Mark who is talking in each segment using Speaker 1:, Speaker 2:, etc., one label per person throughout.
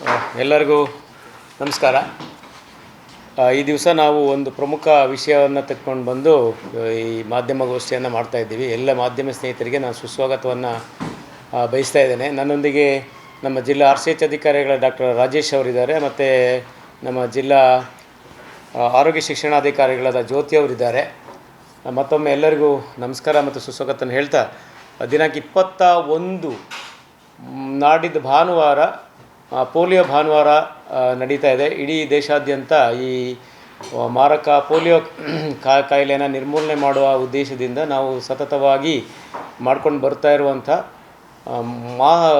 Speaker 1: ಎಲ್ಲರಿಗೂ ನಮಸ್ಕಾರ. ಈ ದಿವಸ ನಾವು ಒಂದು ಪ್ರಮುಖ ವಿಷಯವನ್ನು ತೆಗೆದುಕೊಂಡು ಬಂದು ಈ ಮಾಧ್ಯಮಗೋಷ್ಠಿಯನ್ನು ಮಾಡ್ತಾಯಿದ್ದೀವಿ. ಎಲ್ಲ ಮಾಧ್ಯಮ ಸ್ನೇಹಿತರಿಗೆ ನಾನು ಸುಸ್ವಾಗತವನ್ನು ಬಯಸ್ತಾ ಇದ್ದೇನೆ. ನನ್ನೊಂದಿಗೆ ನಮ್ಮ ಜಿಲ್ಲಾ RCH ಅಧಿಕಾರಿಗಳ ಡಾಕ್ಟರ್ ರಾಜೇಶ್ ಅವರಿದ್ದಾರೆ, ಮತ್ತು ನಮ್ಮ ಜಿಲ್ಲಾ ಆರೋಗ್ಯ ಶಿಕ್ಷಣಾಧಿಕಾರಿಗಳಾದ ಜ್ಯೋತಿ ಅವರಿದ್ದಾರೆ. ಮತ್ತೊಮ್ಮೆ ಎಲ್ಲರಿಗೂ ನಮಸ್ಕಾರ ಮತ್ತು ಸುಸ್ವಾಗತವನ್ನು ಹೇಳ್ತಾ, ದಿನಾಂಕ 21 ನಾಡಿದ್ದು ಭಾನುವಾರ ಪೋಲಿಯೋ ಭಾನುವಾರ ನಡೀತಾ ಇದೆ. ಇಡೀ ದೇಶಾದ್ಯಂತ ಈ ಮಾರಕ ಪೋಲಿಯೋ ಕಾಯಿಲೆಯನ್ನು ನಿರ್ಮೂಲನೆ ಮಾಡುವ ಉದ್ದೇಶದಿಂದ ನಾವು ಸತತವಾಗಿ ಮಾಡ್ಕೊಂಡು ಬರ್ತಾ ಇರುವಂಥ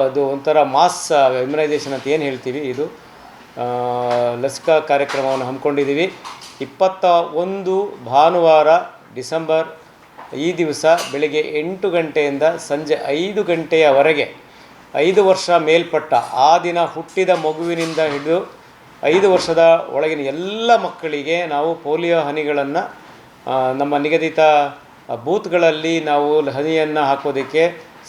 Speaker 1: ಅದು ಒಂಥರ ಮಾಸ್ ಇಮ್ಯುನೈಸೇಷನ್ ಅಂತ ಏನು ಹೇಳ್ತೀವಿ, ಇದು ಲಸಿಕಾ ಕಾರ್ಯಕ್ರಮವನ್ನು ಹಮ್ಮಿಕೊಂಡಿದ್ದೀವಿ. 21 ಭಾನುವಾರ ಡಿಸೆಂಬರ್ ಈ ದಿವಸ ಬೆಳಿಗ್ಗೆ 8 ಗಂಟೆಯಿಂದ ಸಂಜೆ 5 ಗಂಟೆಯವರೆಗೆ 5 ವರ್ಷ ಮೇಲ್ಪಟ್ಟ ಆ ದಿನ ಹುಟ್ಟಿದ ಮಗುವಿನಿಂದ ಹಿಡಿದು 5 ವರ್ಷದ ಒಳಗಿನ ಎಲ್ಲ ಮಕ್ಕಳಿಗೆ ನಾವು ಪೋಲಿಯೋ ಹನಿಗಳನ್ನು ನಮ್ಮ ನಿಗದಿತ ಬೂತ್ಗಳಲ್ಲಿ ನಾವು ಹನಿಯನ್ನು ಹಾಕೋದಕ್ಕೆ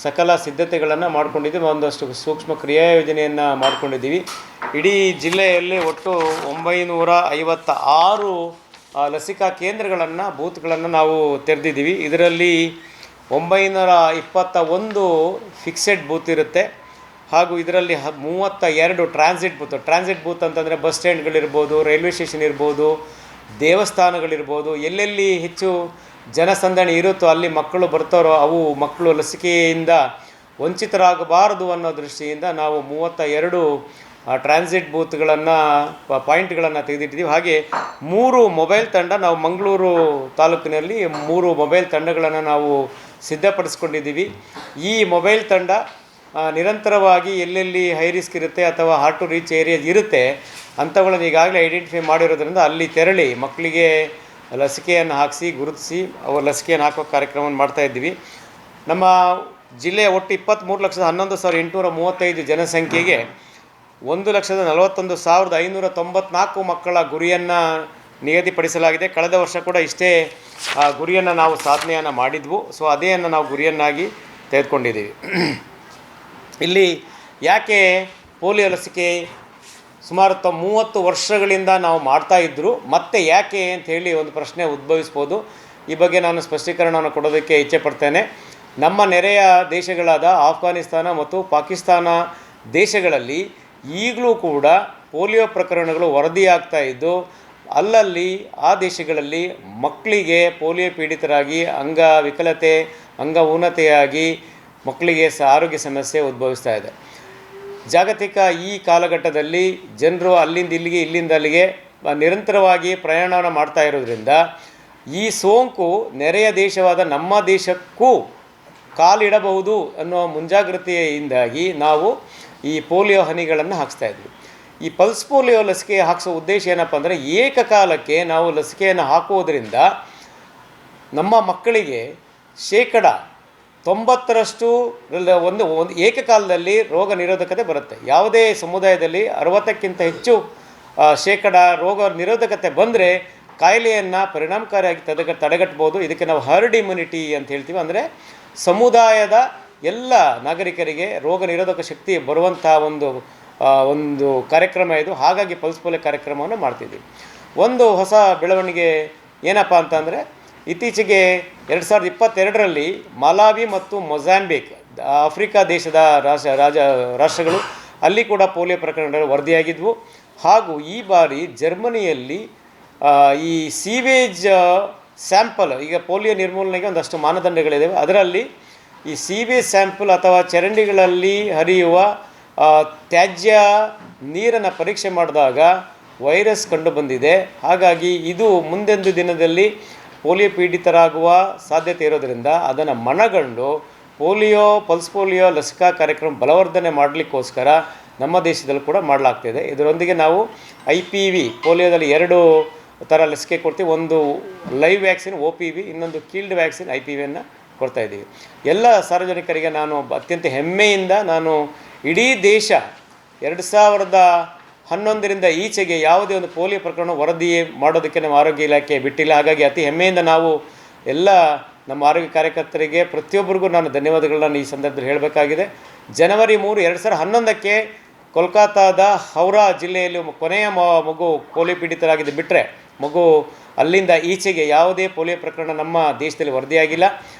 Speaker 1: ಸಕಲ ಸಿದ್ಧತೆಗಳನ್ನು ಮಾಡ್ಕೊಂಡಿದ್ದೀವಿ. ಒಂದಷ್ಟು ಸೂಕ್ಷ್ಮ ಕ್ರಿಯಾ ಯೋಜನೆಯನ್ನು ಮಾಡ್ಕೊಂಡಿದ್ದೀವಿ. ಇಡೀ ಜಿಲ್ಲೆಯಲ್ಲಿ ಒಟ್ಟು 956 ಲಸಿಕಾ ಕೇಂದ್ರಗಳನ್ನು ಬೂತ್ಗಳನ್ನು ನಾವು ತೆರೆದಿದ್ದೀವಿ. ಇದರಲ್ಲಿ 921 ಫಿಕ್ಸೆಡ್ ಬೂತ್ ಇರುತ್ತೆ, ಹಾಗೂ ಇದರಲ್ಲಿ 32 ಟ್ರಾನ್ಸಿಟ್ ಬೂತ್ ಅಂತಂದರೆ ಬಸ್ ಸ್ಟ್ಯಾಂಡ್ಗಳಿರ್ಬೋದು, ರೈಲ್ವೆ ಸ್ಟೇಷನ್ ಇರ್ಬೋದು, ದೇವಸ್ಥಾನಗಳಿರ್ಬೋದು, ಎಲ್ಲೆಲ್ಲಿ ಹೆಚ್ಚು ಜನಸಂದಣಿ ಇರುತ್ತೋ ಅಲ್ಲಿ ಮಕ್ಕಳು ಬರ್ತಾರೋ ಅವು ಮಕ್ಕಳು ಲಸಿಕೆಯಿಂದ ವಂಚಿತರಾಗಬಾರದು ಅನ್ನೋ ದೃಷ್ಟಿಯಿಂದ ನಾವು 32 ಟ್ರಾನ್ಸಿಟ್ ಬೂತ್ಗಳನ್ನು ಪಾಯಿಂಟ್ಗಳನ್ನು ತೆಗೆದಿಟ್ಟಿದ್ದೀವಿ. ಹಾಗೆ 3 ಮೊಬೈಲ್ ತಂಡ, ನಾವು ಮಂಗಳೂರು ತಾಲೂಕಿನಲ್ಲಿ 3 ಮೊಬೈಲ್ ತಂಡಗಳನ್ನು ನಾವು ಸಿದ್ಧಪಡಿಸ್ಕೊಂಡಿದ್ದೀವಿ. ಈ ಮೊಬೈಲ್ ತಂಡ ನಿರಂತರವಾಗಿ ಎಲ್ಲೆಲ್ಲಿ ಹೈ ರಿಸ್ಕ್ ಇರುತ್ತೆ ಅಥವಾ ಹಾರ್ಡ್ ಟು ರೀಚ್ ಏರಿಯಾ ಇರುತ್ತೆ ಅಂಥವುಗಳನ್ನು ಈಗಾಗಲೇ ಐಡೆಂಟಿಫೈ ಮಾಡಿರೋದ್ರಿಂದ ಅಲ್ಲಿ ತೆರಳಿ ಮಕ್ಕಳಿಗೆ ಲಸಿಕೆಯನ್ನು ಹಾಕಿಸಿ ಗುರುತಿಸಿ ಅವರು ಲಸಿಕೆಯನ್ನು ಹಾಕೋ ಕಾರ್ಯಕ್ರಮವನ್ನು ಮಾಡ್ತಾಯಿದ್ದೀವಿ. ನಮ್ಮ ಜಿಲ್ಲೆಯ ಒಟ್ಟು 23,11,835 ಜನಸಂಖ್ಯೆಗೆ 1,41,594 ಮಕ್ಕಳ ಗುರಿಯನ್ನು ನಿಗದಿಪಡಿಸಲಾಗಿದೆ. ಕಳೆದ ವರ್ಷ ಕೂಡ ಇಷ್ಟೇ ಗುರಿಯನ್ನು ನಾವು ಸಾಧನೆಯನ್ನು ಮಾಡಿದ್ವು. ಸೊ ಅದೇಯನ್ನು ನಾವು ಗುರಿಯನ್ನಾಗಿ ತೆಗೆದುಕೊಂಡಿದ್ದೀವಿ. ಇಲ್ಲಿ ಯಾಕೆ ಪೋಲಿಯೋ ಲಸಿಕೆ ಸುಮಾರು 30 ವರ್ಷಗಳಿಂದ ನಾವು ಮಾಡ್ತಾಯಿದ್ರು, ಮತ್ತೆ ಯಾಕೆ ಅಂಥೇಳಿ ಒಂದು ಪ್ರಶ್ನೆ ಉದ್ಭವಿಸ್ಬೋದು. ಈ ಬಗ್ಗೆ ನಾನು ಸ್ಪಷ್ಟೀಕರಣವನ್ನು ಕೊಡೋದಕ್ಕೆ ಇಚ್ಛೆ ಪಡ್ತೇನೆ. ನಮ್ಮ ನೆರೆಯ ದೇಶಗಳಾದ ಆಫ್ಘಾನಿಸ್ತಾನ ಮತ್ತು ಪಾಕಿಸ್ತಾನ ದೇಶಗಳಲ್ಲಿ ಈಗಲೂ ಕೂಡ ಪೋಲಿಯೋ ಪ್ರಕರಣಗಳು ವರದಿಯಾಗ್ತಾ ಇದ್ದು, ಅಲ್ಲಲ್ಲಿ ಆ ದೇಶಗಳಲ್ಲಿ ಮಕ್ಕಳಿಗೆ ಪೋಲಿಯೋ ಪೀಡಿತರಾಗಿ ಅಂಗವಿಕಲತೆ ಅಂಗಊನತೆಯಾಗಿ ಮಕ್ಕಳಿಗೆ ಆರೋಗ್ಯ ಸಮಸ್ಯೆ ಉದ್ಭವಿಸ್ತಾ ಇದೆ. ಜಾಗತಿಕ ಈ ಕಾಲಘಟ್ಟದಲ್ಲಿ ಜನರು ಅಲ್ಲಿಂದ ಇಲ್ಲಿಗೆ ಇಲ್ಲಿಂದ ಅಲ್ಲಿಗೆ ನಿರಂತರವಾಗಿ ಪ್ರಯಾಣವನ್ನು ಮಾಡ್ತಾ ಇರೋದ್ರಿಂದ ಈ ಸೋಂಕು ನೆರೆಯ ದೇಶವಾದ ನಮ್ಮ ದೇಶಕ್ಕೂ ಕಾಲಿಡಬಹುದು ಅನ್ನೋ ಮುಂಜಾಗ್ರತೆಯಿಂದಾಗಿ ನಾವು ಈ ಪೋಲಿಯೋ ಹನಿಗಳನ್ನು ಹಾಕಿಸ್ತಾ ಇದ್ವಿ. ಈ ಪಲ್ಸ್ ಪೋಲಿಯೋ ಲಸಿಕೆ ಹಾಕಿಸೋ ಉದ್ದೇಶ ಏನಪ್ಪ ಅಂದರೆ, ಏಕಕಾಲಕ್ಕೆ ನಾವು ಲಸಿಕೆಯನ್ನು ಹಾಕುವುದರಿಂದ ನಮ್ಮ ಮಕ್ಕಳಿಗೆ 90% ಒಂದು ಏಕಕಾಲದಲ್ಲಿ ರೋಗ ನಿರೋಧಕತೆ ಬರುತ್ತೆ. ಯಾವುದೇ ಸಮುದಾಯದಲ್ಲಿ 60ಕ್ಕಿಂತ ಹೆಚ್ಚು ಶೇಕಡ ರೋಗ ನಿರೋಧಕತೆ ಬಂದರೆ ಕಾಯಿಲೆಯನ್ನು ಪರಿಣಾಮಕಾರಿಯಾಗಿ ತಡೆಗಟ್ಬೋದು. ಇದಕ್ಕೆ ನಾವು ಹರ್ಡ್ ಇಮ್ಯುನಿಟಿ ಅಂತ ಹೇಳ್ತೀವಿ. ಅಂದರೆ ಸಮುದಾಯದ ಎಲ್ಲ ನಾಗರಿಕರಿಗೆ ರೋಗ ನಿರೋಧಕ ಶಕ್ತಿ ಬರುವಂಥ ಒಂದು ಕಾರ್ಯಕ್ರಮ ಇದು. ಹಾಗಾಗಿ ಪಲ್ಸ್ ಪೋಲಿಯೋ ಕಾರ್ಯಕ್ರಮವನ್ನು ಮಾಡ್ತಿದ್ದೀವಿ. ಒಂದು ಹೊಸ ಬೆಳವಣಿಗೆ ಏನಪ್ಪ ಅಂತಂದರೆ, ಇತ್ತೀಚೆಗೆ 2022ರಲ್ಲಿ ಮಲಾವಿ ಮತ್ತು ಮೊಜಾಂಬಿಕ್ ಆಫ್ರಿಕಾ ದೇಶದ ರಾಷ್ಟ್ರಗಳು ಅಲ್ಲಿ ಕೂಡ ಪೋಲಿಯೋ ಪ್ರಕರಣಗಳು ವರದಿಯಾಗಿದ್ವು. ಹಾಗೂ ಈ ಬಾರಿ ಜರ್ಮನಿಯಲ್ಲಿ ಈ ಸೀವೇಜ್ ಸ್ಯಾಂಪಲ್, ಈಗ ಪೋಲಿಯೋ ನಿರ್ಮೂಲನೆಗೆ ಒಂದಷ್ಟು ಮಾನದಂಡಗಳಿದ್ದಾವೆ, ಅದರಲ್ಲಿ ಈ ಸೀವೇಜ್ ಸ್ಯಾಂಪಲ್ ಅಥವಾ ಚರಂಡಿಗಳಲ್ಲಿ ಹರಿಯುವ ತ್ಯಾಜ್ಯ ನೀರನ್ನು ಪರೀಕ್ಷೆ ಮಾಡಿದಾಗ ವೈರಸ್ ಕಂಡುಬಂದಿದೆ. ಹಾಗಾಗಿ ಇದು ಮುಂದೊಂದು ದಿನದಲ್ಲಿ ಪೋಲಿಯೋ ಪೀಡಿತರಾಗುವ ಸಾಧ್ಯತೆ ಇರೋದರಿಂದ ಅದನ್ನು ಮನಗಂಡು ಪಲ್ಸ್ ಪೋಲಿಯೋ ಲಸಿಕಾ ಕಾರ್ಯಕ್ರಮ ಬಲವರ್ಧನೆ ಮಾಡಲಿಕ್ಕೋಸ್ಕರ ನಮ್ಮ ದೇಶದಲ್ಲೂ ಕೂಡ ಮಾಡಲಾಗ್ತಿದೆ. ಇದರೊಂದಿಗೆ ನಾವು IPV ಪೋಲಿಯೋದಲ್ಲಿ 2 ಥರ ಲಸಿಕೆ ಕೊಡ್ತೀವಿ. ಒಂದು ಲೈವ್ ವ್ಯಾಕ್ಸಿನ್ OPV, ಇನ್ನೊಂದು ಕೀಲ್ಡ್ ವ್ಯಾಕ್ಸಿನ್ IPVಯನ್ನು ಕೊಡ್ತಾಯಿದ್ದೀವಿ. ಎಲ್ಲ ಸಾರ್ವಜನಿಕರಿಗೆ ನಾನು ಅತ್ಯಂತ ಹೆಮ್ಮೆಯಿಂದ ನಾನು ಇಡೀ ದೇಶ 2011ರಿಂದ ಈಚೆಗೆ ಯಾವುದೇ ಒಂದು ಪೋಲಿಯೋ ಪ್ರಕರಣ ವರದಿ ಮಾಡೋದಕ್ಕೆ ನಮ್ಮ ಆರೋಗ್ಯ ಇಲಾಖೆ ಬಿಟ್ಟಿಲ್ಲ. ಹಾಗಾಗಿ ಅತಿ ಹೆಮ್ಮೆಯಿಂದ ನಾವು ಎಲ್ಲ ನಮ್ಮ ಆರೋಗ್ಯ ಕಾರ್ಯಕರ್ತರಿಗೆ ಪ್ರತಿಯೊಬ್ಬರಿಗೂ ನಾನು ಧನ್ಯವಾದಗಳನ್ನ ಈ ಸಂದರ್ಭದಲ್ಲಿ ಹೇಳಬೇಕಾಗಿದೆ. ಜನವರಿ 3, 2011ಕ್ಕೆ ಕೋಲ್ಕತ್ತಾದ ಹೌರಾ ಜಿಲ್ಲೆಯಲ್ಲಿ ಕೊನೆಯ ಮಗು ಪೋಲಿಯೋ ಪೀಡಿತರಾಗಿದ್ದು ಬಿಟ್ಟರೆ ಮಗು ಅಲ್ಲಿಂದ ಈಚೆಗೆ ಯಾವುದೇ ಪೋಲಿಯೋ ಪ್ರಕರಣ ನಮ್ಮ ದೇಶದಲ್ಲಿ ವರದಿಯಾಗಿಲ್ಲ.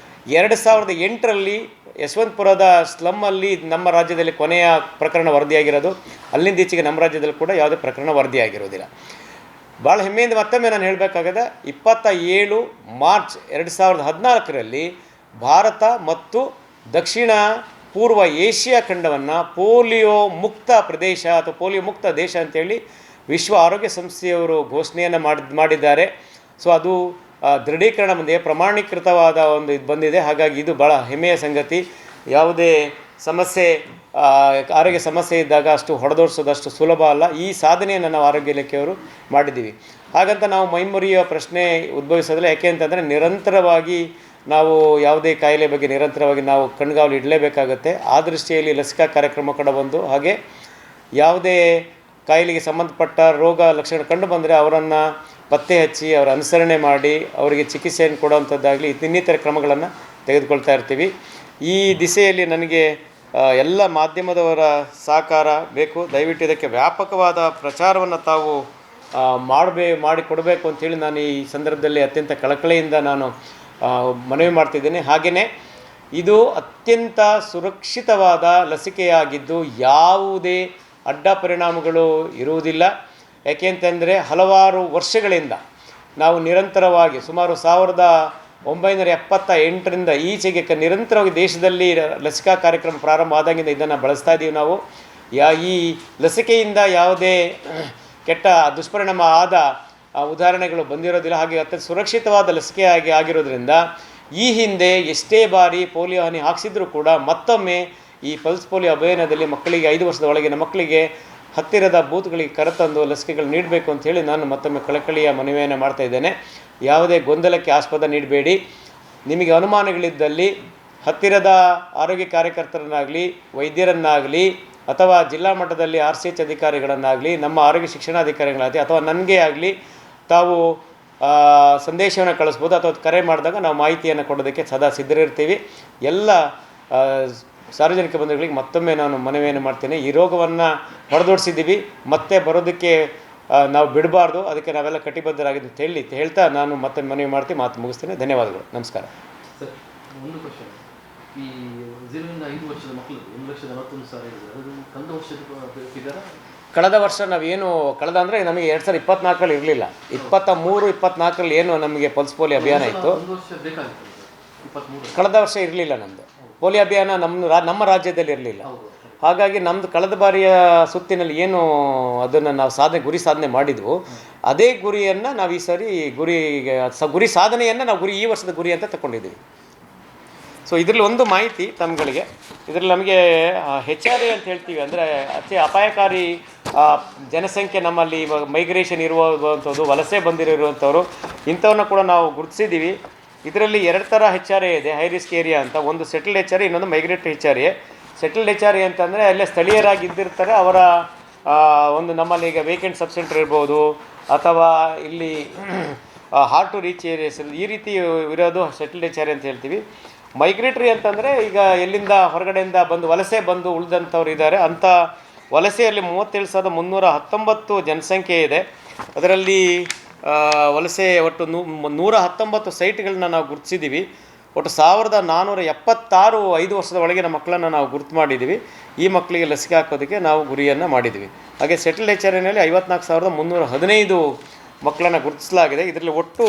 Speaker 1: 2008ರಲ್ಲಿ ಯಶವಂತಪುರದ ಸ್ಲಮ್ಮಲ್ಲಿ ನಮ್ಮ ರಾಜ್ಯದಲ್ಲಿ ಕೊನೆಯ ಪ್ರಕರಣ ವರದಿಯಾಗಿರೋದು. ಅಲ್ಲಿಂದ ಈಚೆಗೆ ನಮ್ಮ ರಾಜ್ಯದಲ್ಲಿ ಕೂಡ ಯಾವುದೇ ಪ್ರಕರಣ ವರದಿಯಾಗಿರೋದಿಲ್ಲ. ಭಾಳ ಹೆಮ್ಮೆಯಿಂದ ಮತ್ತೊಮ್ಮೆ ನಾನು ಹೇಳಬೇಕಾಗದ 27 ಮಾರ್ಚ್ 2014ರಲ್ಲಿ ಭಾರತ ಮತ್ತು ದಕ್ಷಿಣ ಪೂರ್ವ ಏಷ್ಯಾ ಖಂಡವನ್ನು ಪೋಲಿಯೋ ಮುಕ್ತ ಪ್ರದೇಶ ಅಥವಾ ಪೋಲಿಯೋ ಮುಕ್ತ ದೇಶ ಅಂತೇಳಿ ವಿಶ್ವ ಆರೋಗ್ಯ ಸಂಸ್ಥೆಯವರು ಘೋಷಣೆಯನ್ನು ಮಾಡಿದ್ದಾರೆ. ಸೊ ಅದು ದೃಢೀಕರಣ ಬಂದಿದೆ, ಪ್ರಮಾಣೀಕೃತವಾದ ಒಂದು ಇದು ಬಂದಿದೆ. ಹಾಗಾಗಿ ಇದು ಭಾಳ ಹೆಮ್ಮೆಯ ಸಂಗತಿ. ಯಾವುದೇ ಸಮಸ್ಯೆ ಆರೋಗ್ಯ ಸಮಸ್ಯೆ ಇದ್ದಾಗ ಅಷ್ಟು ಹೊಡೆದೋಡಿಸೋದಷ್ಟು ಸುಲಭ ಅಲ್ಲ. ಈ ಸಾಧನೆಯನ್ನು ನಾವು ಆರೋಗ್ಯ ಇಲಾಖೆಯವರು ಮಾಡಿದ್ದೀವಿ. ಹಾಗಂತ ನಾವು ಮೈಮುರಿಯುವ ಪ್ರಶ್ನೆ ಉದ್ಭವಿಸೋದಿಲ್ಲ. ಯಾಕೆ ಅಂತಂದರೆ ನಿರಂತರವಾಗಿ ನಾವು ಯಾವುದೇ ಕಾಯಿಲೆ ಬಗ್ಗೆ ನಿರಂತರವಾಗಿ ನಾವು ಕಣ್ಗಾವಲು ಇಡಲೇಬೇಕಾಗತ್ತೆ. ಆ ದೃಷ್ಟಿಯಲ್ಲಿ ಲಸಿಕಾ ಕಾರ್ಯಕ್ರಮ ಕೂಡ ಬಂದು, ಹಾಗೆ ಯಾವುದೇ ಕಾಯಿಲೆಗೆ ಸಂಬಂಧಪಟ್ಟ ರೋಗ ಲಕ್ಷಣ ಕಂಡು ಬಂದರೆ ಅವರನ್ನು ಪತ್ತೆ ಹಚ್ಚಿ ಅವರ ಅನುಸರಣೆ ಮಾಡಿ ಅವರಿಗೆ ಚಿಕಿತ್ಸೆಯನ್ನು ಕೊಡುವಂಥದ್ದಾಗಲಿ ಇನ್ನಿತರ ಕ್ರಮಗಳನ್ನು ತೆಗೆದುಕೊಳ್ತಾ ಇರ್ತೀವಿ. ಈ ದಿಸೆಯಲ್ಲಿ ನನಗೆ ಎಲ್ಲ ಮಾಧ್ಯಮದವರ ಸಹಕಾರ ಬೇಕು. ದಯವಿಟ್ಟು ಇದಕ್ಕೆ ವ್ಯಾಪಕವಾದ ಪ್ರಚಾರವನ್ನು ತಾವು ಮಾಡಿಕೊಡಬೇಕು ಅಂಥೇಳಿ ನಾನು ಈ ಸಂದರ್ಭದಲ್ಲಿ ಅತ್ಯಂತ ಕಳಕಳಿಯಿಂದ ನಾನು ಮನವಿ ಮಾಡ್ತಿದ್ದೇನೆ. ಹಾಗೆಯೇ ಇದು ಅತ್ಯಂತ ಸುರಕ್ಷಿತವಾದ ಲಸಿಕೆಯಾಗಿದ್ದು ಯಾವುದೇ ಅಡ್ಡ ಪರಿಣಾಮಗಳು ಇರುವುದಿಲ್ಲ. ಯಾಕೆಂತಂದರೆ ಹಲವಾರು ವರ್ಷಗಳಿಂದ ನಾವು ನಿರಂತರವಾಗಿ ಸುಮಾರು 1978ರಿಂದ ಈಚೆಗೆ ನಿರಂತರವಾಗಿ ದೇಶದಲ್ಲಿ ಲಸಿಕಾ ಕಾರ್ಯಕ್ರಮ ಪ್ರಾರಂಭ ಆದಾಗಿಂದ ಇದನ್ನು ಬಳಸ್ತಾ ಇದ್ದೀವಿ ನಾವು. ಈ ಲಸಿಕೆಯಿಂದ ಯಾವುದೇ ಕೆಟ್ಟ ದುಷ್ಪರಿಣಾಮ ಆದ ಉದಾಹರಣೆಗಳು ಬಂದಿರೋದಿಲ್ಲ. ಹಾಗೆ ಅತ್ಯಂತ ಸುರಕ್ಷಿತವಾದ ಲಸಿಕೆ ಆಗಿರೋದ್ರಿಂದ ಈ ಹಿಂದೆ ಎಷ್ಟೇ ಬಾರಿ ಪೋಲಿಯೋ ಹನಿ ಹಾಕಿಸಿದ್ರೂ ಕೂಡ ಮತ್ತೊಮ್ಮೆ ಈ ಪಲ್ಸ್ ಪೋಲಿಯೋ ಅಭಿಯಾನದಲ್ಲಿ ಮಕ್ಕಳಿಗೆ 5 ವರ್ಷದ ಒಳಗಿನ ಮಕ್ಕಳಿಗೆ ಹತ್ತಿರದ ಬೂತ್ಗಳಿಗೆ ಕರೆತಂದು ಲಸಿಕೆಗಳು ನೀಡಬೇಕು ಅಂಥೇಳಿ ನಾನು ಮತ್ತೊಮ್ಮೆ ಕಳಕಳಿಯ ಮನವಿಯನ್ನು ಮಾಡ್ತಾ ಇದ್ದೇನೆ. ಯಾವುದೇ ಗೊಂದಲಕ್ಕೆ ಆಸ್ಪದ ನೀಡಬೇಡಿ. ನಿಮಗೆ ಅನುಮಾನಗಳಿದ್ದಲ್ಲಿ ಹತ್ತಿರದ ಆರೋಗ್ಯ ಕಾರ್ಯಕರ್ತರನ್ನಾಗಲಿ ವೈದ್ಯರನ್ನಾಗಲಿ ಅಥವಾ ಜಿಲ್ಲಾ ಮಟ್ಟದಲ್ಲಿ RCH ಅಧಿಕಾರಿಗಳನ್ನಾಗಲಿ ನಮ್ಮ ಆರೋಗ್ಯ ಶಿಕ್ಷಣಾಧಿಕಾರಿಗಳಾಗಲಿ ಅಥವಾ ನನಗೇ ಆಗಲಿ ತಾವು ಸಂದೇಶವನ್ನು ಕಳಿಸ್ಬೋದು ಅಥವಾ ಕರೆ ಮಾಡಿದಾಗ ನಾವು ಮಾಹಿತಿಯನ್ನು ಕೊಡೋದಕ್ಕೆ ಸದಾ ಸಿದ್ಧರಿರ್ತೀವಿ. ಎಲ್ಲ ಸಾರ್ವಜನಿಕ ಬಂಧುಗಳಿಗೆ ಮತ್ತೊಮ್ಮೆ ನಾನು ಮನವಿಯನ್ನು ಮಾಡ್ತೇನೆ. ಈ ರೋಗವನ್ನು ಹೊಡೆದೋಡಿಸಿದ್ದೀವಿ, ಮತ್ತೆ ಬರೋದಕ್ಕೆ ನಾವು ಬಿಡಬಾರ್ದು. ಅದಕ್ಕೆ ನಾವೆಲ್ಲ ಕಟಿಬದ್ಧರಾಗಿದ್ದು ಅಂತ ಹೇಳ್ತಾ ನಾನು ಮತ್ತೆ ಮನವಿ ಮಾಡ್ತೀನಿ, ಮಾತು ಮುಗಿಸ್ತೇನೆ. ಧನ್ಯವಾದಗಳು. ನಮಸ್ಕಾರ.
Speaker 2: ಸರ್, ಒಂದು ಕ್ವಶನ್. ಈ 0ರಿಂದ 5 ವರ್ಷದ ಮಕ್ಕಳು 1,41,000 ಅದು ಕಳೆದ ವರ್ಷದ ಇದ್ದಾರಾ?
Speaker 1: ಕಳೆದ ವರ್ಷ ನಾವೇನು ಕಳೆದ ಅಂದರೆ ನಮಗೆ 2024ರಲ್ಲಿ ಇರಲಿಲ್ಲ. 23-24ರಲ್ಲಿ ಏನು ನಮಗೆ ಪಲ್ಸ್ ಪೋಲಿಯೋ ಅಭಿಯಾನ ಇತ್ತು. ಕಳೆದ ವರ್ಷ ಇರಲಿಲ್ಲ ನಮ್ಮದು ಪೋಲಿಯೋ ಅಭಿಯಾನ. ನಮ್ಮ ರಾಜ್ಯದಲ್ಲಿ ಇರಲಿಲ್ಲ. ಹಾಗಾಗಿ ನಮ್ಮದು ಕಳೆದ ಬಾರಿಯ ಸುತ್ತಿನಲ್ಲಿ ಏನು ಅದನ್ನು ನಾವು ಗುರಿ ಸಾಧನೆ ಮಾಡಿದ್ವು, ಅದೇ ಗುರಿಯನ್ನು ನಾವು ಈ ಸಾರಿ ಗುರಿ ಸಾಧನೆಯನ್ನು ನಾವು ಈ ವರ್ಷದ ಗುರಿ ಅಂತ ತಗೊಂಡಿದ್ದೀವಿ. ಸೊ ಇದರಲ್ಲಿ ಒಂದು ಮಾಹಿತಿ ತಮ್ಮಗಳಿಗೆ, ಇದರಲ್ಲಿ ನಮಗೆ HRA ಅಂತ ಹೇಳ್ತೀವಿ, ಅಂದರೆ ಅತಿ ಅಪಾಯಕಾರಿ ಜನಸಂಖ್ಯೆ ನಮ್ಮಲ್ಲಿ ಮೈಗ್ರೇಷನ್ ಇರುವಂಥದ್ದು, ವಲಸೆ ಬಂದಿರುವಂಥವ್ರು, ಇಂಥವನ್ನ ಕೂಡ ನಾವು ಗುರುತಿಸಿದ್ದೀವಿ. ಇದರಲ್ಲಿ 2 ಥರ HRA ಇದೆ, ಹೈ ರಿಸ್ಕ್ ಏರಿಯಾ ಅಂತ. ಒಂದು ಸೆಟಲ್ಡ್ HRA, ಇನ್ನೊಂದು ಮೈಗ್ರೇಟರಿ HRA. ಸೆಟಲ್ಡ್ HRA ಅಂತಂದರೆ ಅಲ್ಲೇ ಸ್ಥಳೀಯರಾಗಿ ಇದ್ದಿರ್ತಾರೆ. ಅವರ ಒಂದು ನಮ್ಮಲ್ಲಿ ಈಗ ವೇಕೆಂಟ್ ಸಬ್ ಸೆಂಟರ್ ಇರ್ಬೋದು ಅಥವಾ ಇಲ್ಲಿ ಹಾರ್ಡ್ ಟು ರೀಚ್ ಏರಿಯಾಸ್, ಈ ರೀತಿ ಇರೋದು ಸೆಟಲ್ಡ್ HRA ಅಂತ ಹೇಳ್ತೀವಿ. ಮೈಗ್ರೇಟರಿ ಅಂತಂದರೆ ಈಗ ಎಲ್ಲಿಂದ ಹೊರಗಡೆಯಿಂದ ವಲಸೆ ಬಂದು ಉಳಿದಂಥವ್ರು ಇದ್ದಾರೆ. ಅಂಥ ವಲಸೆಯಲ್ಲಿ 37,319 ಜನಸಂಖ್ಯೆ ಇದೆ. ಅದರಲ್ಲಿ ವಲಸೆ ಒಟ್ಟು 119 ಸೈಟ್ಗಳನ್ನ ನಾವು ಗುರುತಿಸಿದ್ದೀವಿ. ಒಟ್ಟು 1,476 5 ವರ್ಷದ ಒಳಗಿನ ಮಕ್ಕಳನ್ನು ನಾವು ಗುರುತು ಮಾಡಿದ್ದೀವಿ. ಈ ಮಕ್ಕಳಿಗೆ ಲಸಿಕೆ ಹಾಕೋದಕ್ಕೆ ನಾವು ಗುರಿಯನ್ನು ಮಾಡಿದ್ದೀವಿ. ಹಾಗೆ ಸೆಟಲ್ಡ್ HRAನಲ್ಲಿ 54,315 ಮಕ್ಕಳನ್ನು ಗುರುತಿಸಲಾಗಿದೆ. ಇದರಲ್ಲಿ ಒಟ್ಟು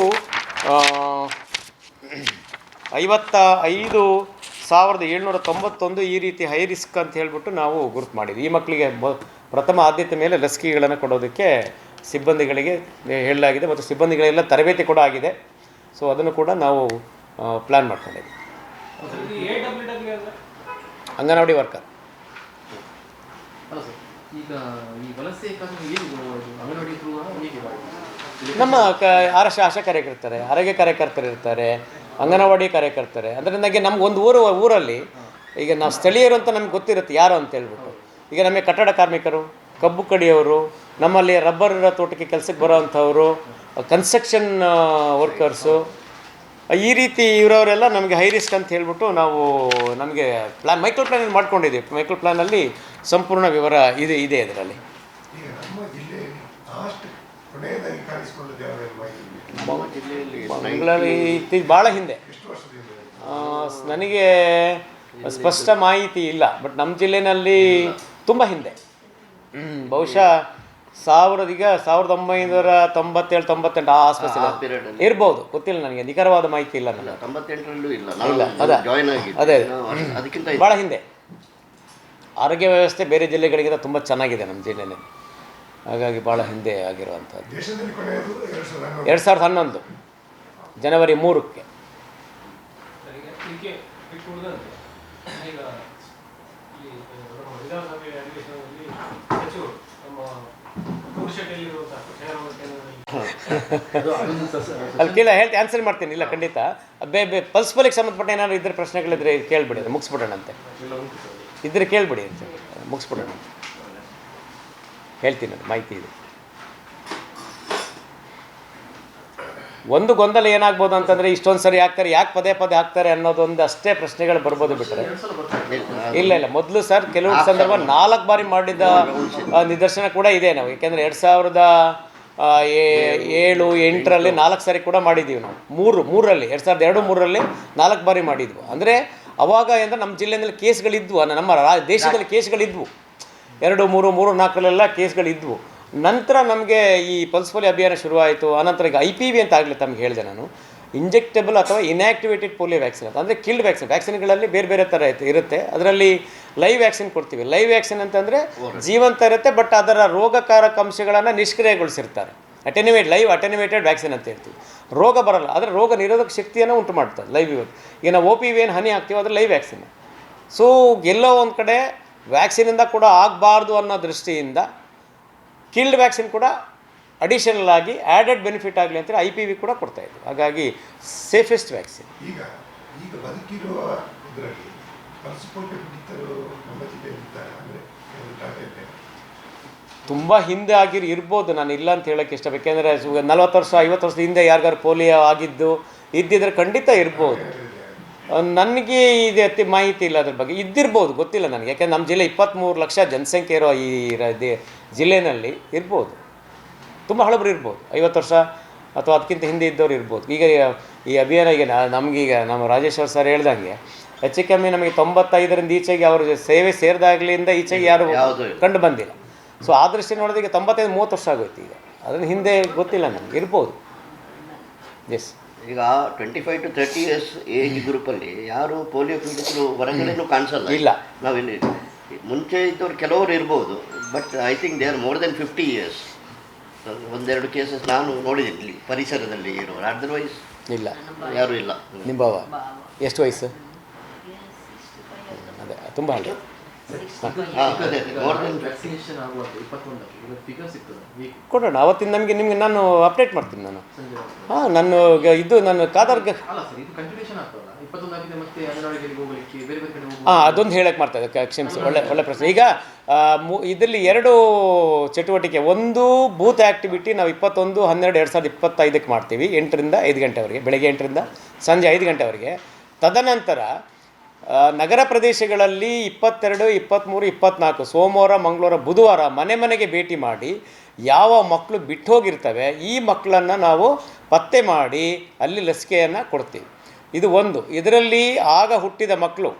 Speaker 1: 55,791 ಈ ರೀತಿ ಹೈ ರಿಸ್ಕ್ ಅಂತ ಹೇಳ್ಬಿಟ್ಟು ನಾವು ಗುರುತು ಮಾಡಿದ್ವಿ. ಈ ಮಕ್ಕಳಿಗೆ ಪ್ರಥಮ ಆದ್ಯತೆ ಮೇಲೆ ಲಸಿಕೆಗಳನ್ನು ಕೊಡೋದಕ್ಕೆ ಸಿಬ್ಬಂದಿಗಳಿಗೆ ಹೇಳಲಾಗಿದೆ ಮತ್ತು ಸಿಬ್ಬಂದಿಗಳೆಲ್ಲ ತರಬೇತಿ ಕೂಡ ಆಗಿದೆ. ಸೊ ಅದನ್ನು ಕೂಡ ನಾವು ಪ್ಲ್ಯಾನ್ ಮಾಡ್ಕೊಂಡಿದ್ದೀವಿ. ಅಂಗನವಾಡಿ ವರ್ಕರ್ ನಮ್ಮ ಆಶಾ ಕಾರ್ಯಕರ್ತರೆ, ಆರೋಗ್ಯ ಕಾರ್ಯಕರ್ತರು ಇರ್ತಾರೆ, ಅಂಗನವಾಡಿ ಕಾರ್ಯಕರ್ತರೆ. ಅದರಿಂದಾಗಿ ನಮ್ಗೆ ಒಂದು ಊರಲ್ಲಿ ಈಗ ನಾವು ಸ್ಥಳೀಯರು ಅಂತ ನಮ್ಗೆ ಗೊತ್ತಿರುತ್ತೆ ಯಾರು ಅಂತ ಹೇಳ್ಬಿಟ್ಟು. ಈಗ ನಮಗೆ ಕಟ್ಟಡ ಕಾರ್ಮಿಕರು, ಕಬ್ಬು ಕಡಿಯೋರು, ನಮ್ಮಲ್ಲಿ ರಬ್ಬರ್ ತೋಟಕ್ಕೆ ಕೆಲಸಕ್ಕೆ ಬರೋವಂಥವರು, ಕನ್ಸ್ಟ್ರಕ್ಷನ್ ವರ್ಕರ್ಸು, ಈ ರೀತಿ ಇವರವರೆಲ್ಲ ನಮಗೆ ಹೈ ರಿಸ್ಕ್ ಅಂತ ಹೇಳ್ಬಿಟ್ಟು ನಾವು ನಮಗೆ ಮೈಕ್ರೋ ಪ್ಲ್ಯಾನ್ ಮಾಡ್ಕೊಂಡಿದ್ದೀವಿ. ಮೈಕ್ರೋ ಪ್ಲ್ಯಾನಲ್ಲಿ ಸಂಪೂರ್ಣ ವಿವರ ಇದೆ ಇದರಲ್ಲಿ.
Speaker 3: ಈಗ ನಮ್ಮ ಜಿಲ್ಲೆಯಲ್ಲಿ ಲಾಸ್ಟ್ ಕೊನೆಯದಾಗಿ ಕಾಣಿಸಿಕೊಂಡದ್ದು ಯಾವ್ಯಾವ
Speaker 1: ಮಂಗಳೂರು ಭಾಳ ಹಿಂದೆ
Speaker 3: ಎಷ್ಟು ವರ್ಷದಿಂದ
Speaker 1: ನನಗೆ ಸ್ಪಷ್ಟ ಮಾಹಿತಿ ಇಲ್ಲ, ಬಟ್ ನಮ್ಮ ಜಿಲ್ಲೆಯಲ್ಲಿ ತುಂಬ ಹಿಂದೆ ಬಹುಶಃ 1997-98 ಆ ಆಸ್ಪಾಸ್ ಇರ್ಬೋದು, ಗೊತ್ತಿಲ್ಲ ನನಗೆ, ನಿಖರವಾದ ಮಾಹಿತಿ ಇಲ್ಲ ನನಗೆ.
Speaker 4: 98ರಲ್ಲೂ ಇಲ್ಲ,
Speaker 1: ಅದೇ ಭಾಳ ಹಿಂದೆ. ಆರೋಗ್ಯ ವ್ಯವಸ್ಥೆ ಬೇರೆ ಜಿಲ್ಲೆಗಳಿಗಿಂತ ತುಂಬ ಚೆನ್ನಾಗಿದೆ ನಮ್ಮ ಜಿಲ್ಲೆಯಲ್ಲಿ, ಹಾಗಾಗಿ ಭಾಳ ಹಿಂದೆ ಆಗಿರುವಂಥದ್ದು.
Speaker 3: ದೇಶದಲ್ಲಿ ಕೊನೆಯದು
Speaker 1: 2011 ಜನವರಿ 3ಕ್ಕೆ. ಅಲ್ಲಿ ಕೇಳ ಹೇಳ್ತಿ ಆನ್ಸರ್ ಮಾಡ್ತೀನಿ. ಇಲ್ಲ ಖಂಡಿತ ಪಲ್ಸ್ ಪೋಲಿಗೆ ಸಂಬಂಧಪಟ್ಟ ಏನಾದ್ರು ಇದ್ರೆ ಪ್ರಶ್ನೆಗಳಿದ್ರೆ ಕೇಳ್ಬಿಡಿ, ಮುಗಿಸ್ಬಿಡೋಣಂತೆ. ಇದ್ರೆ ಕೇಳ್ಬಿಡಿ ಅಂತ ಮುಗಿಸ್ಬಿಡೋಣ, ಹೇಳ್ತೀನಿ ಅದು ಮಾಹಿತಿ ಇದೆ. ಒಂದು ಗೊಂದಲ ಏನಾಗ್ಬೋದು ಅಂತಂದರೆ ಇಷ್ಟೊಂದು ಸರಿ ಹಾಕ್ತಾರೆ, ಯಾಕೆ ಪದೇ ಪದೇ ಹಾಕ್ತಾರೆ ಅನ್ನೋದೊಂದು ಅಷ್ಟೇ ಪ್ರಶ್ನೆಗಳು ಬರ್ಬೋದು ಬಿಟ್ಟರೆ. ಇಲ್ಲ ಮೊದಲು ಸರ್ ಕೆಲವು ಸಂದರ್ಭ 4 ಬಾರಿ ಮಾಡಿದ ನಿದರ್ಶನ ಕೂಡ ಇದೆ ನಾವು. ಯಾಕೆಂದರೆ 2007-8ರಲ್ಲಿ 4 ಸಾರಿ ಕೂಡ ಮಾಡಿದ್ದೀವಿ ನಾವು. 2002-3ರಲ್ಲಿ 4 ಬಾರಿ ಮಾಡಿದ್ವು. ಅಂದರೆ ಅವಾಗ ಅಂದರೆ ನಮ್ಮ ಜಿಲ್ಲೆಯಲ್ಲಿ ಕೇಸ್ಗಳಿದ್ವು, ನಮ್ಮ ದೇಶದಲ್ಲಿ ಕೇಸ್ಗಳಿದ್ವು. 2, 3, 4ರಲ್ಲೆಲ್ಲ ಕೇಸ್ಗಳಿದ್ವು. ನಂತರ ನಮಗೆ ಈ ಪಲ್ಸ್ ಪೋಲಿಯೋ ಅಭಿಯಾನ ಶುರುವಾಯಿತು. ಆನಂತರ ಈಗ IPV ಅಂತ ಆಗಲಿ ತಮಗೆ ಹೇಳಿದೆ ನಾನು, ಇಂಜೆಕ್ಟಬಲ್ ಅಥವಾ ಇನ್ಯಾಕ್ಟಿವೇಟೆಡ್ ಪೋಲಿಯೋ ವ್ಯಾಕ್ಸಿನ್ ಅಂತ. ಅಂದರೆ ಕಿಲ್ಡ್ ವ್ಯಾಕ್ಸಿನ್ಗಳಲ್ಲಿ ಬೇರೆ ಬೇರೆ ಥರ ಇರುತ್ತೆ. ಅದರಲ್ಲಿ ಲೈವ್ ವ್ಯಾಕ್ಸಿನ್ ಕೊಡ್ತೀವಿ. ಲೈವ್ ವ್ಯಾಕ್ಸಿನ್ ಅಂತಂದರೆ ಜೀವಂತ ಇರುತ್ತೆ, ಬಟ್ ಅದರ ರೋಗಕಾರಕ ಅಂಶಗಳನ್ನು ನಿಷ್ಕ್ರಿಯಗೊಳಿಸಿರ್ತಾರೆ. ಅಟೆನ್ಯುವೇಟೆಡ್ ವ್ಯಾಕ್ಸಿನ್ ಅಂತ ಹೇಳ್ತೀವಿ. ರೋಗ ಬರಲ್ಲ, ಆದರೆ ರೋಗ ನಿರೋಧಕ ಶಕ್ತಿಯನ್ನು ಉಂಟು ಮಾಡ್ತದೆ ಲೈವ್. ಈಗ ನಾವು OPV ಏನು ಹನಿ ಹಾಕ್ತೀವಿ ಅದು ಲೈವ್ ವ್ಯಾಕ್ಸಿನ್. ಸೊ ಎಲ್ಲೋ ಒಂದು ಕಡೆ ವ್ಯಾಕ್ಸಿನಿಂದ ಕೂಡ ಆಗಬಾರ್ದು ಅನ್ನೋ ದೃಷ್ಟಿಯಿಂದ ಕಿಲ್ಡ್ ವ್ಯಾಕ್ಸಿನ್ ಕೂಡ ಅಡಿಷನಲ್ ಆಗಿ ಆ್ಯಡೆಡ್ ಬೆನಿಫಿಟ್ ಆಗಲಿ ಅಂತೇಳಿ IPV ಕೂಡ ಕೊಡ್ತಾಯಿದ್ವಿ. ಹಾಗಾಗಿ ಸೇಫೆಸ್ಟ್ ವ್ಯಾಕ್ಸಿನ್.
Speaker 3: ಈಗ ಬದುಕಿರುವ ಇದರಲ್ಲಿ ಪಲ್ಸ್ ಪೋಲಿಯೋ ಪೀಡಿತರು ನಮ್ಮ ಜಿಲ್ಲೆಯಲ್ಲಿದ್ದಾರೆ ಅಂದರೆ
Speaker 1: ತುಂಬ ಹಿಂದೆ ಇರ್ಬೋದು, ನಾನು ಇಲ್ಲ ಅಂತ ಹೇಳೋಕ್ಕೆ ಇಷ್ಟ. ಯಾಕೆಂದರೆ 40 ವರ್ಷ 50 ವರ್ಷದ ಹಿಂದೆ ಯಾರಿಗಾರು ಪೋಲಿಯೋ ಇದ್ದಿದ್ರೆ ಖಂಡಿತ ಇರ್ಬೋದು. ನನಗೆ ಇದು ಮಾಹಿತಿ ಇಲ್ಲ ಅದ್ರ ಬಗ್ಗೆ. ಇದ್ದಿರ್ಬೋದು, ಗೊತ್ತಿಲ್ಲ ನನಗೆ. ಯಾಕೆಂದ್ರೆ ನಮ್ಮ ಜಿಲ್ಲೆ 23 ಲಕ್ಷ ಜನಸಂಖ್ಯೆ ಇರೋ ಈ ಜಿಲ್ಲೆಯಲ್ಲಿ ಇರ್ಬೋದು, ತುಂಬ ಹಳಬರು ಇರ್ಬೋದು, 50 ವರ್ಷ ಅಥವಾ ಅದಕ್ಕಿಂತ ಹಿಂದೆ ಇದ್ದವ್ರು ಇರ್ಬೋದು. ಈಗ ಈ ಅಭಿಯಾನ ಈಗ ನಮಗೀಗ ನಮ್ಮ ರಾಜೇಶ್ವರ್ ಸರ್ ಹೇಳ್ದಂಗೆ ಹೆಚ್ಚು ಕಮ್ಮಿ ನಮಗೆ 95ರಿಂದ ಈಚೆಗೆ ಅವರು ಸೇವೆ ಸೇರಿದಾಗಲಿಂದ ಈಚೆಗೆ ಯಾರು ಕಂಡು ಬಂದಿಲ್ಲ. ಸೊ ಆ ದೃಷ್ಟಿ ನೋಡಿದಾಗ 95-30 ವರ್ಷ ಆಗೋಯ್ತು. ಈಗ ಅದನ್ನು ಹಿಂದೆ ಗೊತ್ತಿಲ್ಲ ನನಗೆ, ಇರ್ಬೋದು. ಎಸ್,
Speaker 4: ಈಗ 25 to 30 years ಏಜ್ ಗ್ರೂಪಲ್ಲಿ ಯಾರು ಪೋಲಿಯೋ ಪೀಡಿತರು ಹೊರಗಡೆನೂ ಕಾಣಿಸಲ್ಲ.
Speaker 1: ಇಲ್ಲ,
Speaker 4: ನಾವಿಲ್ಲಿ ಮುಂಚೆ ಇದ್ದವ್ರು ಕೆಲವರು ಇರ್ಬೋದು, but I think they are more than 50 years. 1-2 cases ನಾನು ನೋಡಿದ್ದೀನಿ ಇಲ್ಲಿ ಪರಿಸರದಲ್ಲಿ ಇರೋರು. ಅದರ್ವೈಸ್
Speaker 1: ಇಲ್ಲ,
Speaker 4: ಯಾರೂ ಇಲ್ಲ.
Speaker 1: ನಿಮ್ಮ ಭಾವ ಎಷ್ಟು ವಯಸ್ಸು? ಅದೇ ತುಂಬ ಹಳ್ಳಿ. ಕೊಡೋಣ ಅವತ್ತಿನ ನಿಮಗೆ ನಾನು ಅಪ್ಡೇಟ್ ಮಾಡ್ತೀನಿ. ನಾನು ನನ್ನ ಕಾದರ್ಗೆ ಅದೊಂದು ಹೇಳಕ್ಕೆ ಮಾಡ್ತಾಯಿದ್ದೆ, ಕ್ಷಮಿಸಿ. ಒಳ್ಳೆ ಪ್ರಶ್ನೆ. ಈಗ ಇದರಲ್ಲಿ 2 ಚಟುವಟಿಕೆ. ಒಂದು ಬೂತ್ ಆ್ಯಕ್ಟಿವಿಟಿ ನಾವು 21-12-2025 ಮಾಡ್ತೀವಿ, 8ರಿಂದ 5 ಗಂಟೆವರೆಗೆ, ಬೆಳಗ್ಗೆ 8ರಿಂದ ಸಂಜೆ 5 ಗಂಟೆವರೆಗೆ. ತದನಂತರ ನಗರ ಪ್ರದೇಶಗಳಲ್ಲಿ 22, 23, 24 ಸೋಮವಾರ, ಮಂಗಳವಾರ, ಬುಧವಾರ ಮನೆಗೆ ಭೇಟಿ ಮಾಡಿ ಯಾವ ಮಕ್ಕಳು ಬಿಟ್ಟು ಹೋಗಿರ್ತವೆ ಈ ಮಕ್ಕಳನ್ನು ನಾವು ಪತ್ತೆ ಮಾಡಿ ಅಲ್ಲಿ ಲಸಿಕೆಯನ್ನು ಕೊಡ್ತೀವಿ. ಇದು ಒಂದು. ಇದರಲ್ಲಿ ಆಗ ಹುಟ್ಟಿದ ಮಕ್ಕಳು,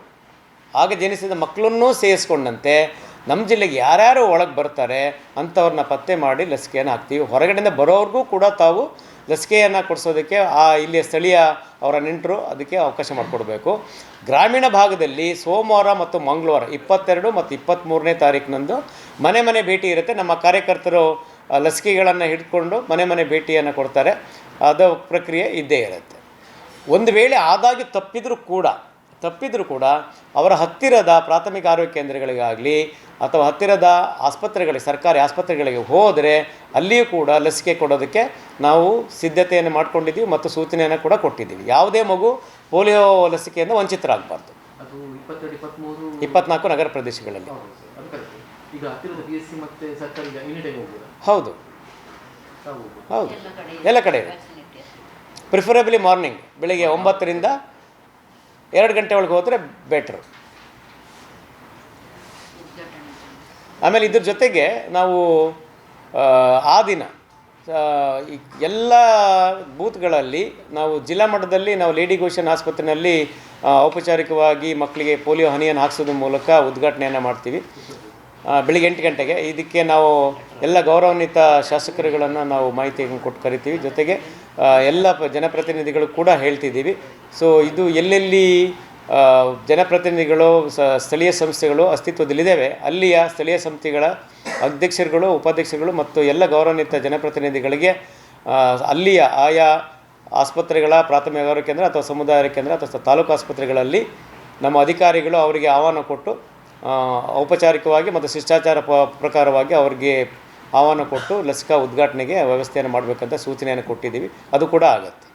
Speaker 1: ಆಗ ಜನಿಸಿದ ಮಕ್ಕಳನ್ನೂ ಸೇರಿಸ್ಕೊಂಡಂತೆ ನಮ್ಮ ಜಿಲ್ಲೆಗೆ ಯಾರ್ಯಾರು ಒಳಗೆ ಬರ್ತಾರೆ ಅಂಥವ್ರನ್ನ ಪತ್ತೆ ಮಾಡಿ ಲಸಿಕೆಯನ್ನು ಹಾಕ್ತೀವಿ. ಹೊರಗಡೆಯಿಂದ ಬರೋವ್ರಿಗೂ ಕೂಡ ತಾವು ಲಸಿಕೆಯನ್ನು ಕೊಡಿಸೋದಕ್ಕೆ ಇಲ್ಲಿಯ ಸ್ಥಳೀಯ ಅವರ ನೆಂಟರು ಅದಕ್ಕೆ ಅವಕಾಶ ಮಾಡಿಕೊಡ್ಬೇಕು. ಗ್ರಾಮೀಣ ಭಾಗದಲ್ಲಿ ಸೋಮವಾರ ಮತ್ತು ಮಂಗಳವಾರ 22 ಮತ್ತು 23ನೇ ತಾರೀಕಿನಂದು ಮನೆ ಭೇಟಿ ಇರುತ್ತೆ. ನಮ್ಮ ಕಾರ್ಯಕರ್ತರು ಲಸಿಕೆಗಳನ್ನು ಹಿಡ್ಕೊಂಡು ಮನೆ ಭೇಟಿಯನ್ನು ಕೊಡ್ತಾರೆ. ಅದು ಪ್ರಕ್ರಿಯೆ ಇದ್ದೇ ಇರುತ್ತೆ. ಒಂದು ವೇಳೆ ಆದಾಗಿ ತಪ್ಪಿದರೂ ಕೂಡ ಅವರ ಹತ್ತಿರದ ಪ್ರಾಥಮಿಕ ಆರೋಗ್ಯ ಕೇಂದ್ರಗಳಿಗಾಗಲಿ ಅಥವಾ ಹತ್ತಿರದ ಆಸ್ಪತ್ರೆಗಳಿಗೆ, ಸರ್ಕಾರಿ ಆಸ್ಪತ್ರೆಗಳಿಗೆ ಹೋದರೆ ಅಲ್ಲಿಯೂ ಕೂಡ ಲಸಿಕೆ ಕೊಡೋದಕ್ಕೆ ನಾವು ಸಿದ್ಧತೆಯನ್ನು ಮಾಡ್ಕೊಂಡಿದ್ದೀವಿ ಮತ್ತು ಸೂಚನೆಯನ್ನು ಕೂಡ ಕೊಟ್ಟಿದ್ದೀವಿ. ಯಾವುದೇ ಮಗು ಪೋಲಿಯೋ ಲಸಿಕೆಯಿಂದ ವಂಚಿತರಾಗಬಾರ್ದು. 24 ನಗರ ಪ್ರದೇಶಗಳಲ್ಲಿ. ಹೌದು, ಎಲ್ಲ ಕಡೆ ಪ್ರಿಫರಬಲಿ ಮಾರ್ನಿಂಗ್, ಬೆಳಿಗ್ಗೆ 9ರಿಂದ 2 ಗಂಟೆ ಒಳಗೆ ಹೋದರೆ ಬೆಟ್ರು. ಆಮೇಲೆ ಇದ್ರ ಜೊತೆಗೆ ನಾವು ಆ ದಿನ ಈ ಎಲ್ಲ ಬೂತ್ಗಳಲ್ಲಿ ನಾವು ಜಿಲ್ಲಾ ಮಟ್ಟದಲ್ಲಿ ನಾವು ಲೇಡಿ ಗೋಶನ್ ಆಸ್ಪತ್ರೆಯಲ್ಲಿ ಔಪಚಾರಿಕವಾಗಿ ಮಕ್ಕಳಿಗೆ ಪೋಲಿಯೋ ಹನಿಯನ್ನು ಹಾಕ್ಸೋದ್ರ ಮೂಲಕ ಉದ್ಘಾಟನೆಯನ್ನು ಮಾಡ್ತೀವಿ ಬೆಳಿಗ್ಗೆ 8 ಗಂಟೆಗೆ. ಇದಕ್ಕೆ ನಾವು ಎಲ್ಲ ಗೌರವಾನ್ವಿತ ಶಾಸಕರುಗಳನ್ನು ನಾವು ಮಾಹಿತಿಯನ್ನು ಕೊಟ್ಟು ಕರಿತೀವಿ. ಜೊತೆಗೆ ಎಲ್ಲ ಜನಪ್ರತಿನಿಧಿಗಳು ಕೂಡ ಹೇಳ್ತಿದ್ದೀವಿ. ಸೊ ಇದು ಎಲ್ಲೆಲ್ಲಿ ಜನಪ್ರತಿನಿಧಿಗಳು ಸ್ಥಳೀಯ ಸಂಸ್ಥೆಗಳು ಅಸ್ತಿತ್ವದಲ್ಲಿದ್ದಾವೆ ಅಲ್ಲಿಯ ಸ್ಥಳೀಯ ಸಂಸ್ಥೆಗಳ ಅಧ್ಯಕ್ಷರುಗಳು, ಉಪಾಧ್ಯಕ್ಷರುಗಳು ಮತ್ತು ಎಲ್ಲ ಗೌರವಾನ್ವಿತ ಜನಪ್ರತಿನಿಧಿಗಳಿಗೆ ಅಲ್ಲಿಯ ಆಯಾ ಆಸ್ಪತ್ರೆಗಳ ಪ್ರಾಥಮಿಕ ಆರೋಗ್ಯ ಕೇಂದ್ರ ಅಥವಾ ಸಮುದಾಯ ಆರೋಗ್ಯ ಕೇಂದ್ರ ಅಥವಾ ತಾಲೂಕು ಆಸ್ಪತ್ರೆಗಳಲ್ಲಿ ನಮ್ಮ ಅಧಿಕಾರಿಗಳು ಅವರಿಗೆ ಆಹ್ವಾನ ಕೊಟ್ಟು ಔಪಚಾರಿಕವಾಗಿ ಮತ್ತು ಶಿಷ್ಟಾಚಾರ ಪ್ರಕಾರವಾಗಿ ಅವರಿಗೆ ಆಹ್ವಾನ ಕೊಟ್ಟು ಲಸಿಕಾ ಉದ್ಘಾಟನೆಗೆ ವ್ಯವಸ್ಥೆಯನ್ನು ಮಾಡಬೇಕಂತ ಸೂಚನೆಯನ್ನು ಕೊಟ್ಟಿದ್ದೀವಿ. ಅದು ಕೂಡ ಆಗುತ್ತೆ.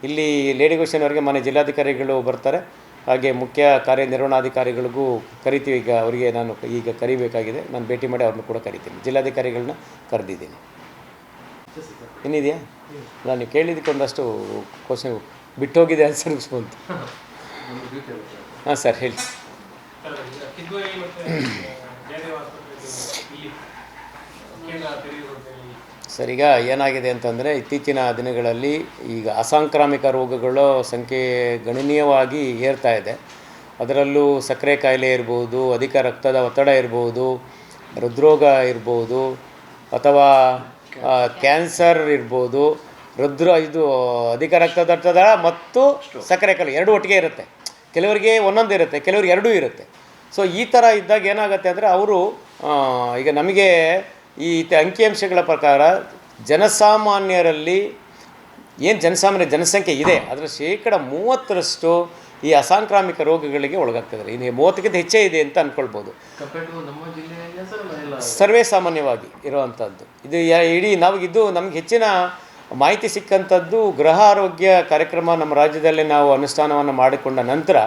Speaker 1: ಇಲ್ಲಿ ಲೇಡಿ ಗೋಶನ್ ಅವರಿಗೆ ಮನೆ ಜಿಲ್ಲಾಧಿಕಾರಿಗಳು ಬರ್ತಾರೆ, ಹಾಗೆ ಮುಖ್ಯ ಕಾರ್ಯನಿರ್ವಹಣಾಧಿಕಾರಿಗಳಿಗೂ ಕರಿತೀವಿ. ಈಗ ಅವರಿಗೆ ನಾನು ಈಗ ಕರಿಬೇಕಾಗಿದೆ, ನಾನು ಭೇಟಿ ಮಾಡಿ ಅವ್ರನ್ನ ಕೂಡ ಕರಿತೀನಿ. ಜಿಲ್ಲಾಧಿಕಾರಿಗಳನ್ನ ಕರೆದಿದ್ದೀನಿ. ಏನಿದೆಯಾ? ನಾನು ಕೇಳಿದ್ದಕ್ಕೆ ಒಂದಷ್ಟು ಕ್ವಶನ್ ಬಿಟ್ಟೋಗಿದೆ ಆನ್ಸರ್ಸ್ ಬಂತು. ಹಾಂ ಸರ್ ಹೇಳಿ. ಸರ್ ಈಗ ಏನಾಗಿದೆ ಅಂತಂದರೆ ಇತ್ತೀಚಿನ ದಿನಗಳಲ್ಲಿ ಈಗ ಅಸಾಂಕ್ರಾಮಿಕ ರೋಗಗಳ ಸಂಖ್ಯೆ ಗಣನೀಯವಾಗಿ ಏರ್ತಾ ಇದೆ. ಅದರಲ್ಲೂ ಸಕ್ಕರೆ ಕಾಯಿಲೆ ಇರ್ಬೋದು, ಅಧಿಕ ರಕ್ತದ ಒತ್ತಡ ಇರ್ಬೋದು, ಹೃದ್ರೋಗ ಇರ್ಬೋದು, ಅಥವಾ ಕ್ಯಾನ್ಸರ್ ಇರ್ಬೋದು. ಇದು ಅಧಿಕ ರಕ್ತದೊತ್ತಡ ಮತ್ತು ಸಕ್ಕರೆ ಕಾಯಿಲೆ ಎರಡೂ ಒಟ್ಟಿಗೆ ಇರುತ್ತೆ. ಕೆಲವರಿಗೆ ಒಂದೊಂದು ಇರುತ್ತೆ, ಕೆಲವರಿಗೆ ಎರಡೂ ಇರುತ್ತೆ. ಸೊ ಈ ಥರ ಇದ್ದಾಗ ಏನಾಗುತ್ತೆ ಅಂದರೆ ಅವರು ಈಗ ನಮಗೆ ಈ ಅಂಕಿಅಂಶಗಳ ಪ್ರಕಾರ ಜನಸಾಮಾನ್ಯರಲ್ಲಿ ಏನು ಜನಸಂಖ್ಯೆ ಇದೆ ಅದರ 30% ಈ ಅಸಾಂಕ್ರಾಮಿಕ ರೋಗಗಳಿಗೆ ಒಳಗಾಗ್ತದೆ. ಇನ್ನು 30ಕ್ಕಿಂತ ಹೆಚ್ಚೇ ಇದೆ ಅಂತ ಅಂದ್ಕೊಳ್ಬೋದು ಸರ್ವೇ ಸಾಮಾನ್ಯವಾಗಿ ಇರುವಂಥದ್ದು. ಇದು ಇಡೀ ನಮಗೆ ಹೆಚ್ಚಿನ ಮಾಹಿತಿ ಸಿಕ್ಕಂಥದ್ದು ಗೃಹ ಆರೋಗ್ಯ ಕಾರ್ಯಕ್ರಮ ನಮ್ಮ ರಾಜ್ಯದಲ್ಲಿ ನಾವು ಅನುಷ್ಠಾನವನ್ನು ಮಾಡಿಕೊಂಡ ನಂತರ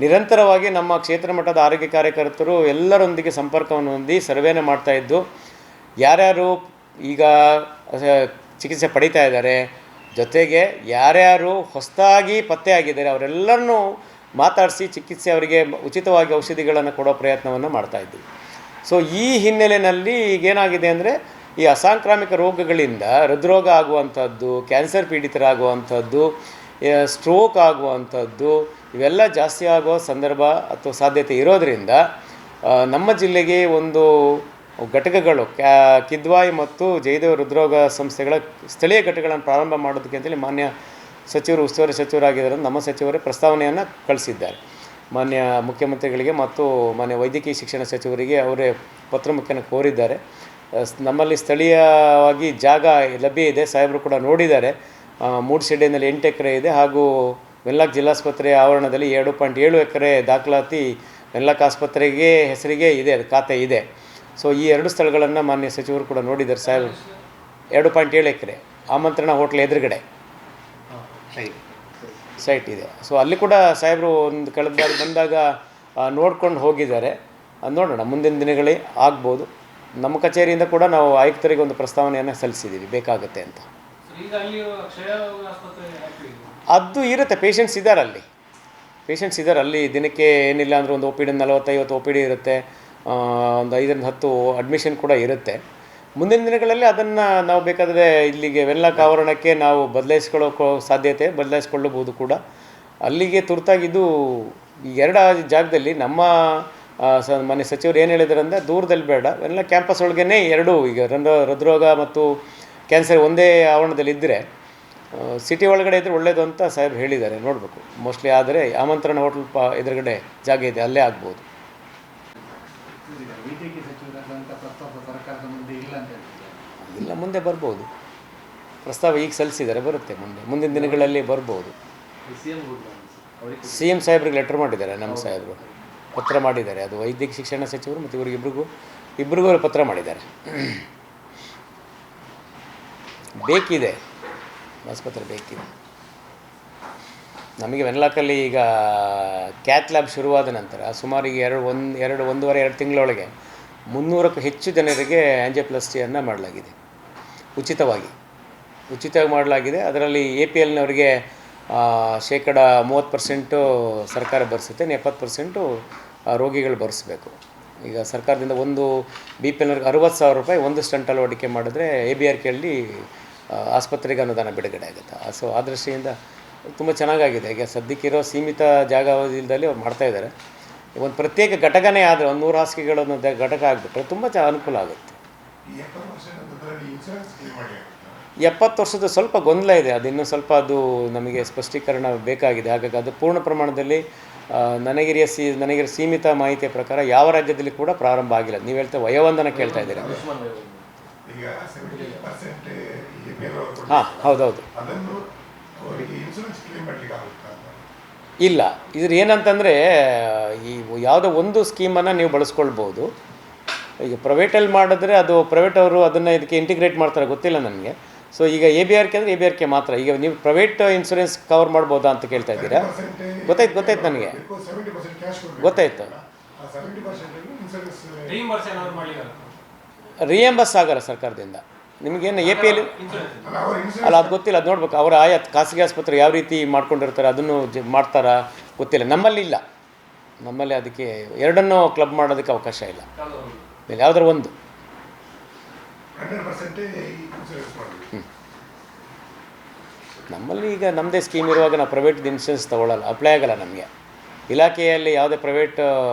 Speaker 1: ನಿರಂತರವಾಗಿ ನಮ್ಮ ಕ್ಷೇತ್ರ ಮಟ್ಟದ ಆರೋಗ್ಯ ಕಾರ್ಯಕರ್ತರು ಎಲ್ಲರೊಂದಿಗೆ ಸಂಪರ್ಕವನ್ನು ಹೊಂದಿ ಸರ್ವೇನ ಮಾಡ್ತಾಯಿದ್ದು, ಯಾರ್ಯಾರು ಈಗ ಚಿಕಿತ್ಸೆ ಪಡೀತಾ ಇದ್ದಾರೆ, ಜೊತೆಗೆ ಯಾರ್ಯಾರು ಹೊಸದಾಗಿ ಪತ್ತೆ ಆಗಿದ್ದಾರೆ ಅವರೆಲ್ಲರನ್ನೂ ಮಾತಾಡಿಸಿ ಚಿಕಿತ್ಸೆ ಅವರಿಗೆ ಉಚಿತವಾಗಿ ಔಷಧಿಗಳನ್ನು ಕೊಡೋ ಪ್ರಯತ್ನವನ್ನು ಮಾಡ್ತಾಯಿದ್ದೀವಿ. ಸೊ ಈ ಹಿನ್ನೆಲೆಯಲ್ಲಿ ಈಗೇನಾಗಿದೆ ಅಂದರೆ ಈ ಅಸಾಂಕ್ರಾಮಿಕ ರೋಗಗಳಿಂದ ಹೃದ್ರೋಗ ಆಗುವಂಥದ್ದು, ಕ್ಯಾನ್ಸರ್ ಪೀಡಿತರಾಗುವಂಥದ್ದು, ಸ್ಟ್ರೋಕ್ ಆಗುವಂಥದ್ದು ಇವೆಲ್ಲ ಜಾಸ್ತಿ ಆಗುವ ಸಂದರ್ಭ ಅಥವಾ ಸಾಧ್ಯತೆ ಇರೋದರಿಂದ ನಮ್ಮ ಜಿಲ್ಲೆಗೆ ಒಂದು ಘಟಕಗಳು ಕಿದ್ವಾಯಿ ಮತ್ತು ಜಯದೇವ ಹೃದ್ರೋಗ ಸಂಸ್ಥೆಗಳ ಸ್ಥಳೀಯ ಘಟಕಗಳನ್ನು ಪ್ರಾರಂಭ ಮಾಡೋದಕ್ಕೆ ಅಂತೇಳಿ ಮಾನ್ಯ ಸಚಿವರು, ಉಸ್ತುವಾರಿ ಸಚಿವರಾಗಿದ್ದಾರೆ ನಮ್ಮ ಸಚಿವರೇ ಪ್ರಸ್ತಾವನೆಯನ್ನು ಕಳಿಸಿದ್ದಾರೆ ಮಾನ್ಯ ಮುಖ್ಯಮಂತ್ರಿಗಳಿಗೆ ಮತ್ತು ಮಾನ್ಯ ವೈದ್ಯಕೀಯ ಶಿಕ್ಷಣ ಸಚಿವರಿಗೆ. ಅವರೇ ಪತ್ರ ಮುಖೇನ ಕೋರಿದ್ದಾರೆ. ನಮ್ಮಲ್ಲಿ ಸ್ಥಳೀಯವಾಗಿ ಜಾಗ ಲಭ್ಯ ಇದೆ, ಸಾಹೇಬರು ಕೂಡ ನೋಡಿದ್ದಾರೆ. ಮೂಡಶೆಡ್ಡಿನಲ್ಲಿ 8 ಎಕರೆ ಇದೆ, ಹಾಗೂ ವೆನ್ಲಾಕ್ ಜಿಲ್ಲಾಸ್ಪತ್ರೆಯ ಆವರಣದಲ್ಲಿ 2.7 ಎಕರೆ ದಾಖಲಾತಿ ವೆನ್ಲಾಕ್ ಆಸ್ಪತ್ರೆಗೆ ಹೆಸರಿಗೆ ಇದೆ, ಅದು ಖಾತೆ ಇದೆ. ಸೊ ಈ 2 ಸ್ಥಳಗಳನ್ನು ಮಾನ್ಯ ಸಚಿವರು ಕೂಡ ನೋಡಿದ್ದಾರೆ ಸಾಹೇಬರು. 2.7 ಎಕರೆ ಆಮಂತ್ರಣ ಹೋಟ್ಲ್ ಎದುರುಗಡೆ ಸೈಟ್ ಇದೆ. ಸೊ ಅಲ್ಲಿ ಕೂಡ ಸಾಹೇಬರು ಒಂದು ಕಳೆದ ಬಾರಿ ಬಂದಾಗ ನೋಡ್ಕೊಂಡು ಹೋಗಿದ್ದಾರೆ. ನೋಡೋಣ, ಮುಂದಿನ ದಿನಗಳೇ ಆಗ್ಬೋದು. ನಮ್ಮ ಕಚೇರಿಯಿಂದ ಕೂಡ ನಾವು ಆಯುಕ್ತರಿಗೆ ಒಂದು ಪ್ರಸ್ತಾವನೆಯನ್ನು ಸಲ್ಲಿಸಿದ್ದೀವಿ ಬೇಕಾಗುತ್ತೆ ಅಂತ. ಅದು ಇರುತ್ತೆ, ಪೇಷಂಟ್ಸ್ ಇದ್ದಾರೆ ಅಲ್ಲಿ ದಿನಕ್ಕೆ ಏನಿಲ್ಲ ಅಂದರೆ ಒಂದು OPD 40-50 OPD ಇರುತ್ತೆ, ಒಂದು 5-10 ಅಡ್ಮಿಷನ್ ಕೂಡ ಇರುತ್ತೆ. ಮುಂದಿನ ದಿನಗಳಲ್ಲಿ ಅದನ್ನು ನಾವು ಬೇಕಾದರೆ ಇಲ್ಲಿಗೆ ವೆನ್ಲಾಕ್ ಆವರಣಕ್ಕೆ ನಾವು ಬದಲಾಯಿಸ್ಕೊಳ್ಳಬಹುದು ಕೂಡ. ಅಲ್ಲಿಗೆ ತುರ್ತಾಗಿದ್ದು ಈ 2 ಜಾಗದಲ್ಲಿ ನಮ್ಮ ಮನೆ ಸಚಿವರು ಏನು ಹೇಳಿದ್ದಾರೆ ಅಂದರೆ ದೂರದಲ್ಲಿ ಬೇಡ, ವೆನ್ಲಾಕ್ ಕ್ಯಾಂಪಸ್ ಒಳಗೇ 2 ಈಗ ಹೃದ್ರೋಗ ಮತ್ತು ಕ್ಯಾನ್ಸರ್ ಒಂದೇ ಆವರಣದಲ್ಲಿ ಇದ್ದರೆ ಸಿಟಿ ಒಳಗಡೆ ಇದ್ದರೆ ಒಳ್ಳೆಯದು ಅಂತ ಸಾಹೇಬ್ರು ಹೇಳಿದ್ದಾರೆ. ನೋಡಬೇಕು, ಮೋಸ್ಟ್ಲಿ ಆದರೆ ಆಮಂತ್ರಣ ಹೋಟ್ಲ್ ಎದುರುಗಡೆ ಜಾಗ ಇದೆ, ಅಲ್ಲೇ ಆಗ್ಬೋದು. ಇಲ್ಲ, ಮುಂದೆ ಬರ್ಬೋದು. ಪ್ರಸ್ತಾವ ಈಗ ಸಲ್ಲಿಸಿದ್ದಾರೆ, ಬರುತ್ತೆ ಮುಂದಿನ ದಿನಗಳಲ್ಲಿ ಬರ್ಬೋದು. CM ಸಾಹೇಬ್ರಿಗೆ ಲೆಟರ್ ಮಾಡಿದ್ದಾರೆ, ನಮ್ಮ ಸಾಹೇಬರು ಪತ್ರ ಮಾಡಿದ್ದಾರೆ. ಅದು ವೈದ್ಯಕೀಯ ಶಿಕ್ಷಣ ಸಚಿವರು ಮತ್ತು ಇಬ್ಬರಿಗೂ ಪತ್ರ ಮಾಡಿದ್ದಾರೆ. ಬೇಕಿದೆ, ಆಸ್ಪತ್ರೆ ಬೇಕಿದೆ ನಮಗೆ. ವೆನ್ಲಾಕಲ್ಲಿ ಈಗ ಕ್ಯಾತ್ ಲ್ಯಾಬ್ ಶುರುವಾದ ನಂತರ ಸುಮಾರಿಗೆ 1.5-2 ತಿಂಗಳೊಳಗೆ 300ಕ್ಕೂ ಹೆಚ್ಚು ಜನರಿಗೆ ಆಂಜಿಯೋಪ್ಲಾಸ್ಟಿಯನ್ನು ಮಾಡಲಾಗಿದೆ ಉಚಿತವಾಗಿ. ಉಚಿತವಾಗಿ ಮಾಡಲಾಗಿದೆ. ಅದರಲ್ಲಿ APLನವರಿಗೆ ಶೇಕಡ 30% ಸರ್ಕಾರ ಭರಿಸುತ್ತೆ, 70% ರೋಗಿಗಳು ಭರಿಸಬೇಕು. ಈಗ ಸರ್ಕಾರದಿಂದ ಒಂದು BPLನವ್ರಿಗೆ 60,000 ರೂಪಾಯಿ ಒಂದು ಸ್ಟಂಟ್ ಅಳವಡಿಕೆ ಮಾಡಿದ್ರೆ ABRKಯಲ್ಲಿ ಆಸ್ಪತ್ರೆಗೆ ಅನುದಾನ ಬಿಡುಗಡೆ ಆಗುತ್ತೆ. ಸೊ ಆ ದೃಷ್ಟಿಯಿಂದ ತುಂಬ ಚೆನ್ನಾಗಾಗಿದೆ. ಈಗ ಸದ್ಯಕ್ಕಿರೋ ಸೀಮಿತ ಜಾಗಾವಧಿಯಲ್ಲಿ ಅವ್ರು ಮಾಡ್ತಾಯಿದ್ದಾರೆ. ಒಂದು ಪ್ರತ್ಯೇಕ ಘಟಕನೇ ಆದರೆ ಒಂದು 100 ಹಾಸಿಗೆಗಳನ್ನು ಘಟಕ ಆಗಿಬಿಟ್ರೆ ತುಂಬ ಅನುಕೂಲ ಆಗುತ್ತೆ. 70 ವರ್ಷದ ಸ್ವಲ್ಪ ಗೊಂದಲ ಇದೆ, ಅದು ಇನ್ನೂ ಸ್ವಲ್ಪ ಅದು ನಮಗೆ ಸ್ಪಷ್ಟೀಕರಣ ಬೇಕಾಗಿದೆ. ಹಾಗಾಗಿ ಅದು ಪೂರ್ಣ ಪ್ರಮಾಣದಲ್ಲಿ ನನಗಿರೋ ಸೀಮಿತ ಮಾಹಿತಿಯ ಪ್ರಕಾರ ಯಾವ ರಾಜ್ಯದಲ್ಲಿ ಕೂಡ ಪ್ರಾರಂಭ ಆಗಿಲ್ಲ. ನೀವು ಹೇಳ್ತಾ ವಯೋವಂದನ ಕೇಳ್ತಾ ಇದ್ದೀರಾ? ಹಾಂ, ಹೌದೌದು. ಇಲ್ಲ, ಇದ್ರ ಏನಂತಂದರೆ ಈ ಯಾವುದೋ ಒಂದು ಸ್ಕೀಮನ್ನು ನೀವು ಬಳಸ್ಕೊಳ್ಬೋದು. ಈಗ ಪ್ರೈವೇಟಲ್ಲಿ ಮಾಡಿದ್ರೆ ಅದು ಪ್ರೈವೇಟ್ ಅವರು ಅದನ್ನು ಇದಕ್ಕೆ ಇಂಟಿಗ್ರೇಟ್ ಮಾಡ್ತಾರೆ, ಗೊತ್ತಿಲ್ಲ ನನಗೆ. ಸೊ ಈಗ ABRK ಅಂದರೆ ABRK ಮಾತ್ರ. ಈಗ ನೀವು ಪ್ರೈವೇಟ್ ಇನ್ಶೂರೆನ್ಸ್ ಕವರ್ ಮಾಡ್ಬೋದಾ ಅಂತ ಕೇಳ್ತಾ ಇದ್ದೀರಾ? ಗೊತ್ತಾಯ್ತು ನನಗೆ, ಗೊತ್ತಾಯ್ತು. ರಿಯಂಬರ್ಸ್ ಆಗಲ್ಲ ಸರ್ಕಾರದಿಂದ. ನಿಮಗೇನು APL ಅಲ್ಲ, ಅದು ಗೊತ್ತಿಲ್ಲ, ಅದು ನೋಡ್ಬೇಕು. ಅವರು ಆಯಾ ಖಾಸಗಿ ಆಸ್ಪತ್ರೆ ಯಾವ ರೀತಿ ಮಾಡ್ಕೊಂಡಿರ್ತಾರೆ ಅದನ್ನು ಮಾಡ್ತಾರಾ ಗೊತ್ತಿಲ್ಲ. ನಮ್ಮಲ್ಲಿ ಇಲ್ಲ, ನಮ್ಮಲ್ಲಿ ಅದಕ್ಕೆ ಎರಡನ್ನೂ ಕ್ಲಬ್ ಮಾಡೋದಕ್ಕೆ ಅವಕಾಶ ಇಲ್ಲ. ಯಾವುದಾದ್ರು ಒಂದು ನಮ್ಮಲ್ಲಿ ಈಗ ನಮ್ಮದೇ ಸ್ಕೀಮ್ ಇರುವಾಗ ನಾವು ಪ್ರೈವೇಟ್ ಇನ್ಶೂರೆನ್ಸ್ ತೊಗೊಳ್ಳಲ್ಲ, ಅಪ್ಲೈ ಆಗಲ್ಲ ನಮಗೆ. ಇಲಾಖೆಯಲ್ಲಿ ಯಾವುದೇ ಪ್ರೈವೇಟ್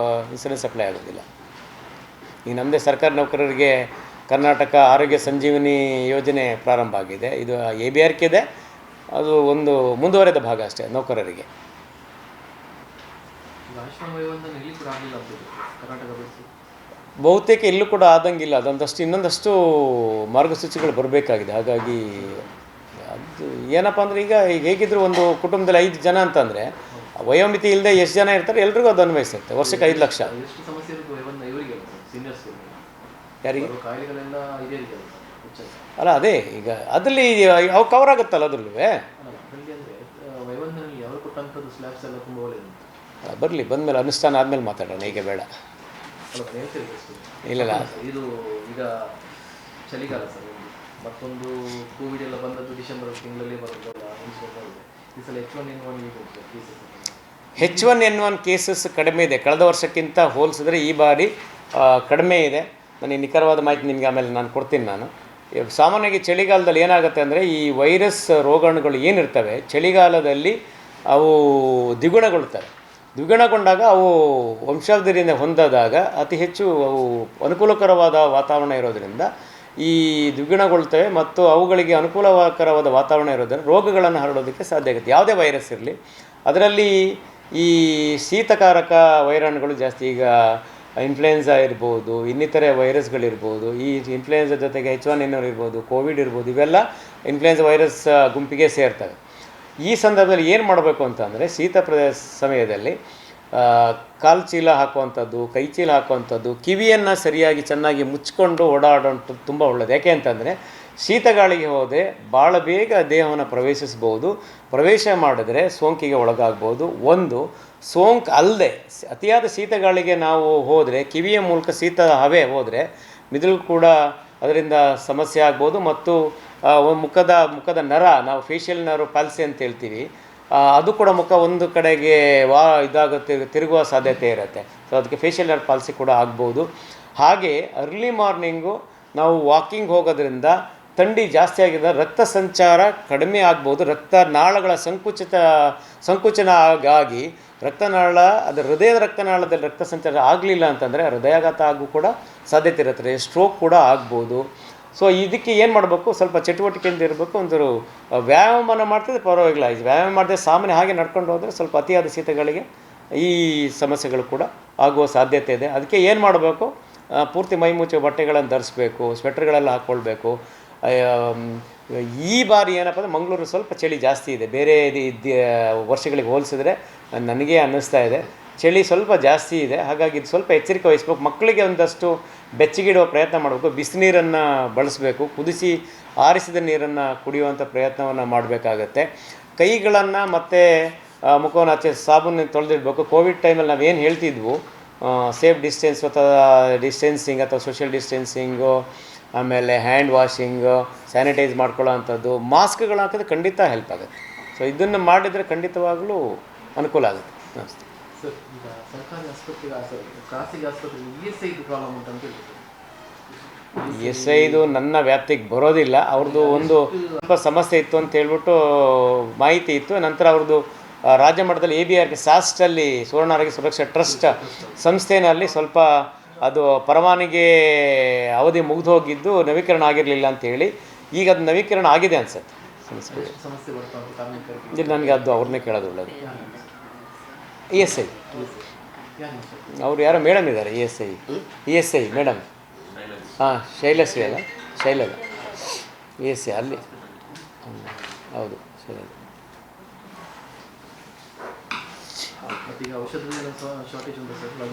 Speaker 1: ಇನ್ಶೂರೆನ್ಸ್ ಅಪ್ಲೈ ಆಗೋದಿಲ್ಲ. ಈಗ ನಮ್ಮದೇ ಸರ್ಕಾರಿ ನೌಕರರಿಗೆ ಕರ್ನಾಟಕ ಆರೋಗ್ಯ ಸಂಜೀವನಿ ಯೋಜನೆ ಪ್ರಾರಂಭ ಆಗಿದೆ. ಇದು ABRK ಇದೆ, ಅದು ಒಂದು ಮುಂದುವರೆದ ಭಾಗ ಅಷ್ಟೇ ನೌಕರರಿಗೆ. ಬಹುತೇಕ ಎಲ್ಲೂ ಕೂಡ ಆದಂಗಿಲ್ಲ. ಅದೊಂದಷ್ಟು ಇನ್ನೊಂದಷ್ಟು ಮಾರ್ಗಸೂಚಿಗಳು ಬರಬೇಕಾಗಿದೆ. ಹಾಗಾಗಿ ಅದು ಏನಪ್ಪ ಅಂದರೆ ಈಗ ಹೇಗಿದ್ರು ಒಂದು ಕುಟುಂಬದಲ್ಲಿ 5 ಜನ ಅಂತಂದರೆ ವಯೋಮಿತಿ ಇಲ್ಲದೆ ಎಷ್ಟು ಜನ ಇರ್ತಾರೆ ಎಲ್ರಿಗೂ ಅದು ಅನ್ವಯಿಸುತ್ತೆ. ವರ್ಷಕ್ಕೆ 5 ಲಕ್ಷ. ಯಾರಿಗೆ ಅಲ್ಲ, ಅದೇ ಈಗ ಅದರಲ್ಲಿ ಅವು ಕವರ್ ಆಗುತ್ತಲ್ಲ ಅದರಲ್ಲೂ. ಬರಲಿ, ಬಂದಮೇಲೆ ಅನುಷ್ಠಾನ ಆದಮೇಲೆ ಮಾತಾಡೋಣ, ಈಗ ಬೇಡ. ಇಲ್ಲ
Speaker 2: ಇದು ಈಗ ಚಳಿಗಾಲ ಸರ್, ಮತ್ತೊಂದು ಕೋವಿಡ್ ಎಲ್ಲ ಬಂದದ್ದು ಡಿಸೆಂಬರ್ ತಿಂಗಳಲ್ಲಿ ಬರೋದಲ್ಲ. ಈ ಸಲ
Speaker 1: H1N1 ಕೇಸಸ್ ಕಡಿಮೆ ಇದೆ. ಕಳೆದ ವರ್ಷಕ್ಕಿಂತ ಹೋಲಿಸಿದ್ರೆ ಈ ಬಾರಿ ಕಡಿಮೆ ಇದೆ. ನನಗೆ ನಿಖರವಾದ ಮಾಹಿತಿ ನಿಮಗೆ ಆಮೇಲೆ ನಾನು ಕೊಡ್ತೀನಿ. ಸಾಮಾನ್ಯವಾಗಿ ಚಳಿಗಾಲದಲ್ಲಿ ಏನಾಗುತ್ತೆ ಅಂದರೆ ಈ ವೈರಸ್ ರೋಗಾಣುಗಳು ಏನಿರ್ತವೆ ಚಳಿಗಾಲದಲ್ಲಿ ಅವು ದ್ವಿಗುಣಗೊಂಡಾಗ ಅವು ವಂಶಾವಳಿಯಿಂದ ಹೊಂದಿದಾಗ ಅತಿ ಹೆಚ್ಚು ಅವು ಅನುಕೂಲಕರವಾದ ವಾತಾವರಣ ಇರೋದರಿಂದ ಈ ದ್ವಿಗುಣಗೊಳ್ತವೆ ಮತ್ತು ಅವುಗಳಿಗೆ ಅನುಕೂಲಕರವಾದ ವಾತಾವರಣ ಇರೋದರಿಂದ ರೋಗಗಳನ್ನು ಹರಡೋದಕ್ಕೆ ಸಾಧ್ಯ ಆಗುತ್ತೆ. ಯಾವುದೇ ವೈರಸ್ ಇರಲಿ, ಅದರಲ್ಲಿ ಈ ಶೀತಕಾರಕ ವೈರಾಣುಗಳು ಜಾಸ್ತಿ. ಈಗ ಇನ್ಫ್ಲುಯೆನ್ಸಾ ಇರ್ಬೋದು, ಇನ್ನಿತರೆ ವೈರಸ್ಗಳಿರ್ಬೋದು. ಈ ಇನ್ಫ್ಲುಯೆನ್ಸಾ ಜೊತೆಗೆ H1N1 ಇರ್ಬೋದು, ಕೋವಿಡ್ ಇರ್ಬೋದು, ಇವೆಲ್ಲ ಇನ್ಫ್ಲುಯೆನ್ಸಾ ವೈರಸ್ ಗುಂಪಿಗೆ ಸೇರ್ತವೆ. ಈ ಸಂದರ್ಭದಲ್ಲಿ ಏನು ಮಾಡಬೇಕು ಅಂತಂದರೆ ಶೀತ ಸಮಯದಲ್ಲಿ ಕಾಲು ಚೀಲ ಹಾಕುವಂಥದ್ದು, ಕೈ ಚೀಲ ಹಾಕುವಂಥದ್ದು, ಕಿವಿಯನ್ನು ಸರಿಯಾಗಿ ಚೆನ್ನಾಗಿ ಮುಚ್ಕೊಂಡು ಓಡಾಡೋಂಥ ತುಂಬ ಒಳ್ಳೆಯದು. ಯಾಕೆ ಅಂತಂದರೆ ಶೀತಗಾಳಿಗೆ ಹೋದರೆ ಭಾಳ ಬೇಗ ದೇಹವನ್ನು ಪ್ರವೇಶಿಸ್ಬೋದು. ಪ್ರವೇಶ ಮಾಡಿದ್ರೆ ಸೋಂಕಿಗೆ ಒಳಗಾಗ್ಬೋದು. ಒಂದು ಸೋಂಕು ಅಲ್ಲದೆ ಅತಿಯಾದ ಶೀತಗಾಳಿಗೆ ನಾವು ಹೋದರೆ, ಕಿವಿಯ ಮೂಲಕ ಶೀತ ಹವೆ ಹೋದರೆ ಮಿದುಳು ಕೂಡ ಅದರಿಂದ ಸಮಸ್ಯೆ ಆಗ್ಬೋದು. ಮತ್ತು ಮುಖದ ನರ, ನಾವು ಫೇಶಿಯಲ್ ನರ್ವ್ ಪಾಲ್ಸಿ ಅಂತ ಹೇಳ್ತೀವಿ, ಅದು ಕೂಡ ಮುಖ ಒಂದು ಕಡೆಗೆ ಇದಾಗುತ್ತೆ, ತಿರುಗುವ ಸಾಧ್ಯತೆ ಇರುತ್ತೆ. ಸೊ ಅದಕ್ಕೆ ಫೇಶಿಯಲ್ ನರ್ವ್ ಪಾಲ್ಸಿ ಕೂಡ ಆಗ್ಬೋದು. ಹಾಗೆ ಅರ್ಲಿ ಮಾರ್ನಿಂಗು ನಾವು ವಾಕಿಂಗ್ ಹೋಗೋದ್ರಿಂದ ಥಂಡಿ ಜಾಸ್ತಿ ಆಗಿದ್ದರೆ ರಕ್ತ ಸಂಚಾರ ಕಡಿಮೆ ಆಗ್ಬೋದು. ರಕ್ತನಾಳಗಳ ಸಂಕುಚನ ಆಗಿ ರಕ್ತನಾಳ, ಅದು ಹೃದಯದ ರಕ್ತನಾಳದಲ್ಲಿ ರಕ್ತ ಸಂಚಾರ ಆಗಲಿಲ್ಲ ಅಂತಂದರೆ ಹೃದಯಾಘಾತ ಆಗು ಕೂಡ ಸಾಧ್ಯತೆ ಇರುತ್ತೆ, ಸ್ಟ್ರೋಕ್ ಕೂಡ ಆಗ್ಬೋದು. ಸೊ ಇದಕ್ಕೆ ಏನು ಮಾಡಬೇಕು, ಸ್ವಲ್ಪ ಚಟುವಟಿಕೆಯಿಂದ ಇರಬೇಕು. ಒಂದು ವ್ಯಾಯಾಮನ ಮಾಡ್ತಿದ್ರೆ ಪರವಾಗಿಲ್ಲ. ಇದು ವ್ಯಾಯಾಮ ಮಾಡಿದ್ರೆ ಸಾಮಾನ್ಯ ಹಾಗೆ ನಡ್ಕೊಂಡು ಹೋದರೆ ಸ್ವಲ್ಪ ಅತಿಯಾದ ಶೀತಗಳಿಗೆ ಈ ಸಮಸ್ಯೆಗಳು ಕೂಡ ಆಗುವ ಸಾಧ್ಯತೆ ಇದೆ. ಅದಕ್ಕೆ ಏನು ಮಾಡಬೇಕು, ಪೂರ್ತಿ ಮೈ ಮುಚ್ಚೋ ಬಟ್ಟೆಗಳನ್ನು ಧರಿಸ್ಬೇಕು, ಸ್ವೆಟ್ರ್ಗಳೆಲ್ಲ ಹಾಕ್ಕೊಳ್ಬೇಕು. ಈ ಬಾರಿ ಏನಪ್ಪ ಅಂದರೆ ಮಂಗಳೂರು ಸ್ವಲ್ಪ ಚಳಿ ಜಾಸ್ತಿ ಇದೆ. ಬೇರೆ ವರ್ಷಗಳಿಗೆ ಹೋಲಿಸಿದ್ರೆ ನನಗೆ ಅನ್ನಿಸ್ತಾ ಇದೆ ಚಳಿ ಸ್ವಲ್ಪ ಜಾಸ್ತಿ ಇದೆ. ಹಾಗಾಗಿ ಇದು ಸ್ವಲ್ಪ ಎಚ್ಚರಿಕೆ ವಹಿಸ್ಬೇಕು. ಮಕ್ಕಳಿಗೆ ಒಂದಷ್ಟು ಬೆಚ್ಚಗಿಡುವ ಪ್ರಯತ್ನ ಮಾಡಬೇಕು. ಬಿಸಿನೀರನ್ನು ಬಳಸಬೇಕು. ಕುದಿಸಿ ಆರಿಸಿದ ನೀರನ್ನು ಕುಡಿಯುವಂಥ ಪ್ರಯತ್ನವನ್ನು ಮಾಡಬೇಕಾಗತ್ತೆ. ಕೈಗಳನ್ನು ಮತ್ತು ಮುಖವನ್ನು ಆಚೆ ಸಾಬೂನು ತೊಳೆದಿಡಬೇಕು. ಕೋವಿಡ್ ಟೈಮಲ್ಲಿ ನಾವೇನು ಹೇಳ್ತಿದ್ವು, ಸೇಫ್ ಡಿಸ್ಟೆನ್ಸ್ ಅಥವಾ ಡಿಸ್ಟೆನ್ಸಿಂಗ್ ಅಥವಾ ಸೋಷಿಯಲ್ ಡಿಸ್ಟೆನ್ಸಿಂಗು ಆಮೇಲೆ ಹ್ಯಾಂಡ್ ವಾಷಿಂಗು, ಸ್ಯಾನಿಟೈಸ್ ಮಾಡ್ಕೊಳ್ಳೋ ಅಂಥದ್ದು, ಮಾಸ್ಕ್ಗಳು ಹಾಕಿದ್ರೆ ಖಂಡಿತ ಹೆಲ್ಪ್ ಆಗುತ್ತೆ. ಸೊ ಇದನ್ನು ಮಾಡಿದರೆ ಖಂಡಿತವಾಗಲೂ ಅನುಕೂಲ ಆಗುತ್ತೆ. ನಮಸ್ತೆ.
Speaker 2: ಸರ್, ಈಗ ಸರ್ಕಾರಿ ಆಸ್ಪತ್ರೆಗೆ ಖಾಸಗಿ ಆಸ್ಪತ್ರೆಗೆ ESI ಪ್ರಾಬ್ಲಮ್ ಉಂಟು ಅಂತ ಹೇಳ್ತಾರೆ.
Speaker 1: ಇದು ನನ್ನ ವ್ಯಾಪ್ತಿಗೆ ಬರೋದಿಲ್ಲ. ಅವ್ರದ್ದು ಒಂದು ಸ್ವಲ್ಪ ಸಮಸ್ಯೆ ಇತ್ತು ಅಂತ ಹೇಳ್ಬಿಟ್ಟು ಮಾಹಿತಿ ಇತ್ತು. ನಂತರ ಅವ್ರದ್ದು ರಾಜ್ಯ ಮಟ್ಟದಲ್ಲಿ ABRಗೆ ಸಾಸ್ಟಲ್ಲಿ ಸುವರ್ಣ ಆರೋಗ್ಯ ಸುರಕ್ಷಾ ಟ್ರಸ್ಟ್ ಸಂಸ್ಥೆಯಲ್ಲಿ ಸ್ವಲ್ಪ ಅದು ಪರವಾನಗಿ ಅವಧಿ ಮುಗಿದು ಹೋಗಿದ್ದು ನವೀಕರಣ ಆಗಿರಲಿಲ್ಲ ಅಂತೇಳಿ ಈಗ ಅದು ನವೀಕರಣ ಆಗಿದೆ ಅನ್ಸುತ್ತೆ.
Speaker 2: ಸಮಸ್ಯೆ ಬರ್ತಾ ಉಂಟು ಕಾರ್ಮಿಕರಿಗೆ?
Speaker 1: ಇದು ನನಗೆ ಅದು ಅವ್ರನ್ನೇ ಕೇಳೋದು ಒಳ್ಳೆಯದು. ESI ಅವ್ರು ಯಾರೋ ಮೇಡಮ್ ಇದ್ದಾರೆ, ESI ಮೇಡಮ್. ಹಾಂ, ಶೈಲಶ್ರೀ ಅಲ್ಲ, ಶೈಲಲ್ಲ, ESI ಅಲ್ಲಿ. ಹೌದು, ಶೈಲ.
Speaker 2: ಈಗ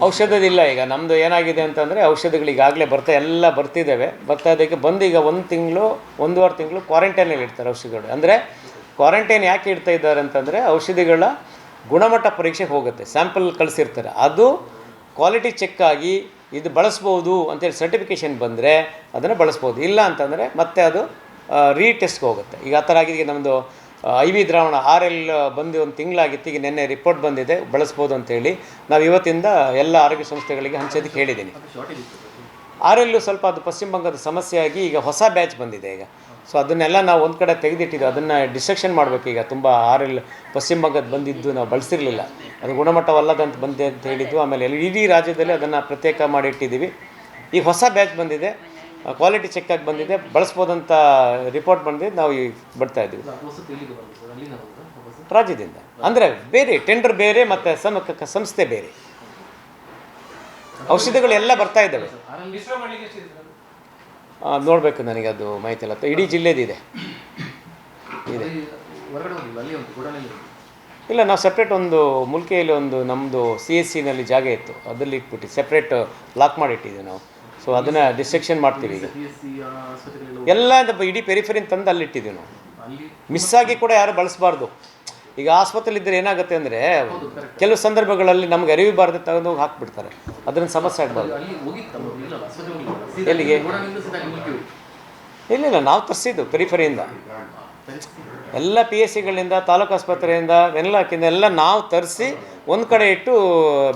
Speaker 1: ಔಷಧದಿಲ್ಲ. ಈಗ ನಮ್ಮದು ಏನಾಗಿದೆ ಅಂತಂದರೆ ಔಷಧಿಗಳು ಈಗಾಗಲೇ ಎಲ್ಲ ಬರ್ತಿದ್ದಾವೆ. ಬರ್ತಾ ಇದ್ದಕ್ಕೆ ಬಂದು ಈಗ 1-1.5 ತಿಂಗಳು ಕ್ವಾರಂಟೈನಲ್ಲಿ ಇಡ್ತಾರೆ ಔಷಧಿಗಳು. ಅಂದರೆ ಕ್ವಾರಂಟೈನ್ ಯಾಕೆ ಇಡ್ತಾ ಇದ್ದಾರೆ ಅಂತಂದರೆ ಔಷಧಿಗಳ ಗುಣಮಟ್ಟ ಪರೀಕ್ಷೆಗೆ ಹೋಗುತ್ತೆ, ಸ್ಯಾಂಪಲ್ ಕಳಿಸಿರ್ತಾರೆ. ಅದು ಕ್ವಾಲಿಟಿ ಚೆಕ್ ಆಗಿ ಇದು ಬಳಸ್ಬೋದು ಅಂತೇಳಿ ಸರ್ಟಿಫಿಕೇಷನ್ ಬಂದರೆ ಅದನ್ನು ಬಳಸ್ಬೋದು. ಇಲ್ಲ ಅಂತಂದರೆ ಮತ್ತೆ ಅದು ರೀಟೆಸ್ಟ್ಗೆ ಹೋಗುತ್ತೆ. ಈಗ ಆ ಥರ ಆಗಿದೆ. ಈಗ ನಮ್ಮದು IV ದ್ರಾವಣ RL ಬಂದು 1 ತಿಂಗಳಾಗಿತ್ತು. ಈಗ ನಿನ್ನೆ ರಿಪೋರ್ಟ್ ಬಂದಿದೆ, ಬಳಸ್ಬೋದು ಅಂತೇಳಿ. ನಾವು ಇವತ್ತಿಂದ ಎಲ್ಲ ಆರೋಗ್ಯ ಸಂಸ್ಥೆಗಳಿಗೆ ಹಂಚೋದಕ್ಕೆ ಹೇಳಿದ್ದೀನಿ. RL ಸ್ವಲ್ಪ ಅದು ಪಶ್ಚಿಮ ಬಂಗಾಳದ ಸಮಸ್ಯೆಯಾಗಿ ಈಗ ಹೊಸ ಬ್ಯಾಚ್ ಬಂದಿದೆ ಈಗ. ಸೊ ಅದನ್ನೆಲ್ಲ ನಾವು ಒಂದು ಕಡೆ ತೆಗೆದಿಟ್ಟಿದ್ದು, ಅದನ್ನು ಡಿಸ್ಟ್ರಕ್ಷನ್ ಮಾಡಬೇಕು. ಈಗ ತುಂಬ RL ಪಶ್ಚಿಮ ಬಂಗಾಳದ ಬಂದಿದ್ದು ನಾವು ಬಳಸಿರಲಿಲ್ಲ, ಅದು ಗುಣಮಟ್ಟವಲ್ಲದಂತ ಬಂದಿದೆ ಅಂತ ಹೇಳಿದ್ದು. ಆಮೇಲೆ ಇಡೀ ರಾಜ್ಯದಲ್ಲಿ ಅದನ್ನು ಪ್ರತ್ಯೇಕ ಮಾಡಿಟ್ಟಿದ್ದೀವಿ. ಈಗ ಹೊಸ ಬ್ಯಾಚ್ ಬಂದಿದೆ, ಕ್ವಾಲಿಟಿ ಚೆಕ್ಕಾಗಿ ಬಂದಿದೆ, ಬಳಸ್ಬೋದಂತ ರಿಪೋರ್ಟ್ ಬಂದಿದೆ. ನಾವು ಈಗ ಬರ್ತಾಯಿದ್ದೀವಿ ರಾಜ್ಯದಿಂದ. ಅಂದರೆ ಬೇರೆ ಟೆಂಡರ್ ಬೇರೆ ಮತ್ತು ಸಂಸ್ಥೆ ಬೇರೆ, ಔಷಧಿಗಳು ಎಲ್ಲ ಬರ್ತಾ ಇದ್ದಾವೆ. ನೋಡಬೇಕು, ನನಗೆ ಅದು ಮಾಹಿತಿ ಇಲ್ಲ. ಇಡೀ ಜಿಲ್ಲೆದಿದೆ ಇದೆ. ಇಲ್ಲ, ನಾವು ಸಪ್ರೇಟ್ ಒಂದು ಮುಲ್ಕಿಯಲ್ಲಿ ಒಂದು ನಮ್ಮದು CSCನಲ್ಲಿ ಜಾಗ ಇತ್ತು, ಅದರಲ್ಲಿ ಇಟ್ಬಿಟ್ಟು ಸಪ್ರೇಟ್ ಲಾಕ್ ಮಾಡಿಟ್ಟಿದ್ದೀವಿ ನಾವು. ಸೊ ಅದನ್ನು ಡಿಸ್ಟ್ರಕ್ಷನ್ ಮಾಡ್ತೀವಿ. ಈಗ ಎಲ್ಲ ಇಡೀ ಪೆರಿಫರಿನ್ ತಂದು ಅಲ್ಲಿಟ್ಟಿದ್ದೀವಿ ನಾವು. ಮಿಸ್ ಆಗಿ ಕೂಡ ಯಾರು ಬಳಸಬಾರ್ದು. ಈಗ ಆಸ್ಪತ್ರೆಲಿದ್ದರೆ ಏನಾಗುತ್ತೆ ಅಂದರೆ ಕೆಲವು ಸಂದರ್ಭಗಳಲ್ಲಿ ನಮ್ಗೆ ಅರಿವಿಬಾರ್ದು ತೆಗೆದು ಹಾಕ್ಬಿಡ್ತಾರೆ, ಅದರಿಂದ ಸಮಸ್ಯೆ ಆಗಬಾರ್ದು. ಎಲ್ಲಿಗೆ? ಇಲ್ಲ, ನಾವು ತರಿಸಿದ್ದು ಪೆರಿಫರಿಯಿಂದ ಎಲ್ಲ PSCಗಳಿಂದ, ತಾಲೂಕು ಆಸ್ಪತ್ರೆಯಿಂದ, ವೆನ್ಲಾಕಿಂದ ಎಲ್ಲ ನಾವು ತರಿಸಿ ಒಂದು ಕಡೆ ಇಟ್ಟು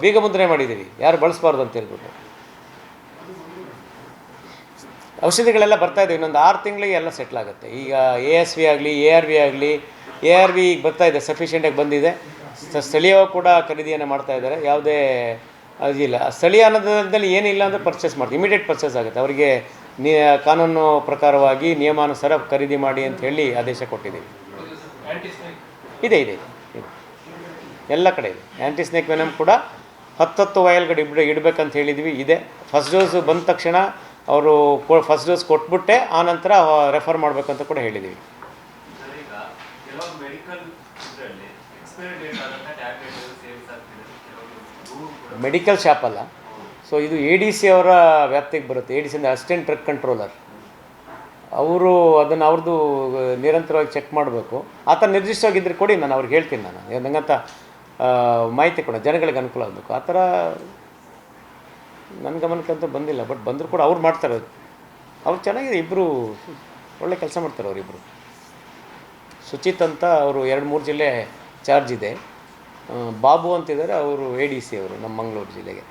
Speaker 1: ಬೀಗ ಮುದ್ರೆ ಮಾಡಿದ್ದೀವಿ, ಯಾರು ಬಳಸಬಾರ್ದು ಅಂತ ಹೇಳ್ಬಿಟ್ಟು. ಔಷಧಿಗಳೆಲ್ಲ ಬರ್ತಾಯಿದೆ. ಇನ್ನೊಂದು 6 ತಿಂಗಳಿಗೆ ಎಲ್ಲ ಸೆಟ್ಲ್ ಆಗುತ್ತೆ. ಈಗ ASV ಆಗಲಿ, ARV ಆಗಲಿ, ARV ಈಗ ಬರ್ತಾಯಿದೆ, ಸಫಿಷಿಯೆಂಟಾಗಿ ಬಂದಿದೆ. ಸ್ಥಳೀಯ ಕೂಡ ಖರೀದಿಯನ್ನು ಮಾಡ್ತಾಯಿದ್ದಾರೆ. ಯಾವುದೇ ಅದಿಲ್ಲ. ಸ್ಥಳೀಯ ಅನ್ನೋದ್ರಲ್ಲಿ ಏನಿಲ್ಲ ಅಂದರೆ ಪರ್ಚೇಸ್ ಮಾಡ್ತೀವಿ, ಇಮಿಡಿಯೇಟ್ ಪರ್ಚೇಸ್ ಆಗುತ್ತೆ. ಅವರಿಗೆ ಕಾನೂನು ಪ್ರಕಾರವಾಗಿ ನಿಯಮಾನುಸಾರ ಖರೀದಿ ಮಾಡಿ ಅಂತ ಹೇಳಿ ಆದೇಶ ಕೊಟ್ಟಿದ್ದೀವಿ. ಇದೆ ಎಲ್ಲ ಕಡೆ ಇದೆ. ಆ್ಯಂಟಿಸ್ನೇಕ್ ವೆನಮ್ ಕೂಡ 10 ವಯಲ್ಗಳು ಇಡಬೇಕಂತ ಹೇಳಿದ್ವಿ. ಇದೆ. ಫಸ್ಟ್ ಡೋಸ್ ಬಂದ ತಕ್ಷಣ ಅವರು ಫಸ್ಟ್ ಡೋಸ್ ಕೊಟ್ಬಿಟ್ಟೆ ಆನಂತರ ರೆಫರ್ ಮಾಡಬೇಕಂತ ಕೂಡ ಹೇಳಿದ್ದೀವಿ. ಮೆಡಿಕಲ್ ಶಾಪ್ ಅಲ್ಲ. ಸೊ ಇದು ADC ಅವರ ವ್ಯಾಪ್ತಿಗೆ ಬರುತ್ತೆ. ADC ಅಂದರೆ ಅಸಿಸ್ಟೆಂಟ್ ಡ್ರಗ್ ಕಂಟ್ರೋಲರ್. ಅವರು ಅದನ್ನು ಅವ್ರದ್ದು ನಿರಂತರವಾಗಿ ಚೆಕ್ ಮಾಡಬೇಕು. ಆ ಥರ ನಿರ್ದಿಷ್ಟವಾಗಿದ್ದರೆ ಕೊಡಿ, ನಾನು ಅವ್ರಿಗೆ ಹೇಳ್ತೀನಿ. ನಾನು ನಂಗಂತ ಮಾಹಿತಿ ಕೊಡ, ಜನಗಳಿಗೆ ಅನುಕೂಲ ಆಗಬೇಕು. ಆ ಥರ ನನ್ನ ಗಮನಕ್ಕಂತೂ ಬಂದಿಲ್ಲ. ಬಟ್ ಬಂದರೂ ಕೂಡ ಅವ್ರು ಮಾಡ್ತಾರೆ. ಅವ್ರು ಚೆನ್ನಾಗಿದೆ, ಇಬ್ಬರು ಒಳ್ಳೆ ಕೆಲಸ ಮಾಡ್ತಾರೆ ಅವರಿಬ್ಬರು. ಸುಚಿತ್ ಅಂತ ಅವರು 2-3 ಜಿಲ್ಲೆ ಚಾರ್ಜ್ ಇದೆ. ಬಾಬು ಅಂತಿದ್ದಾರೆ, ಅವರು ADC ಅವರು ನಮ್ಮ ಮಂಗಳೂರು ಜಿಲ್ಲೆಗೆ.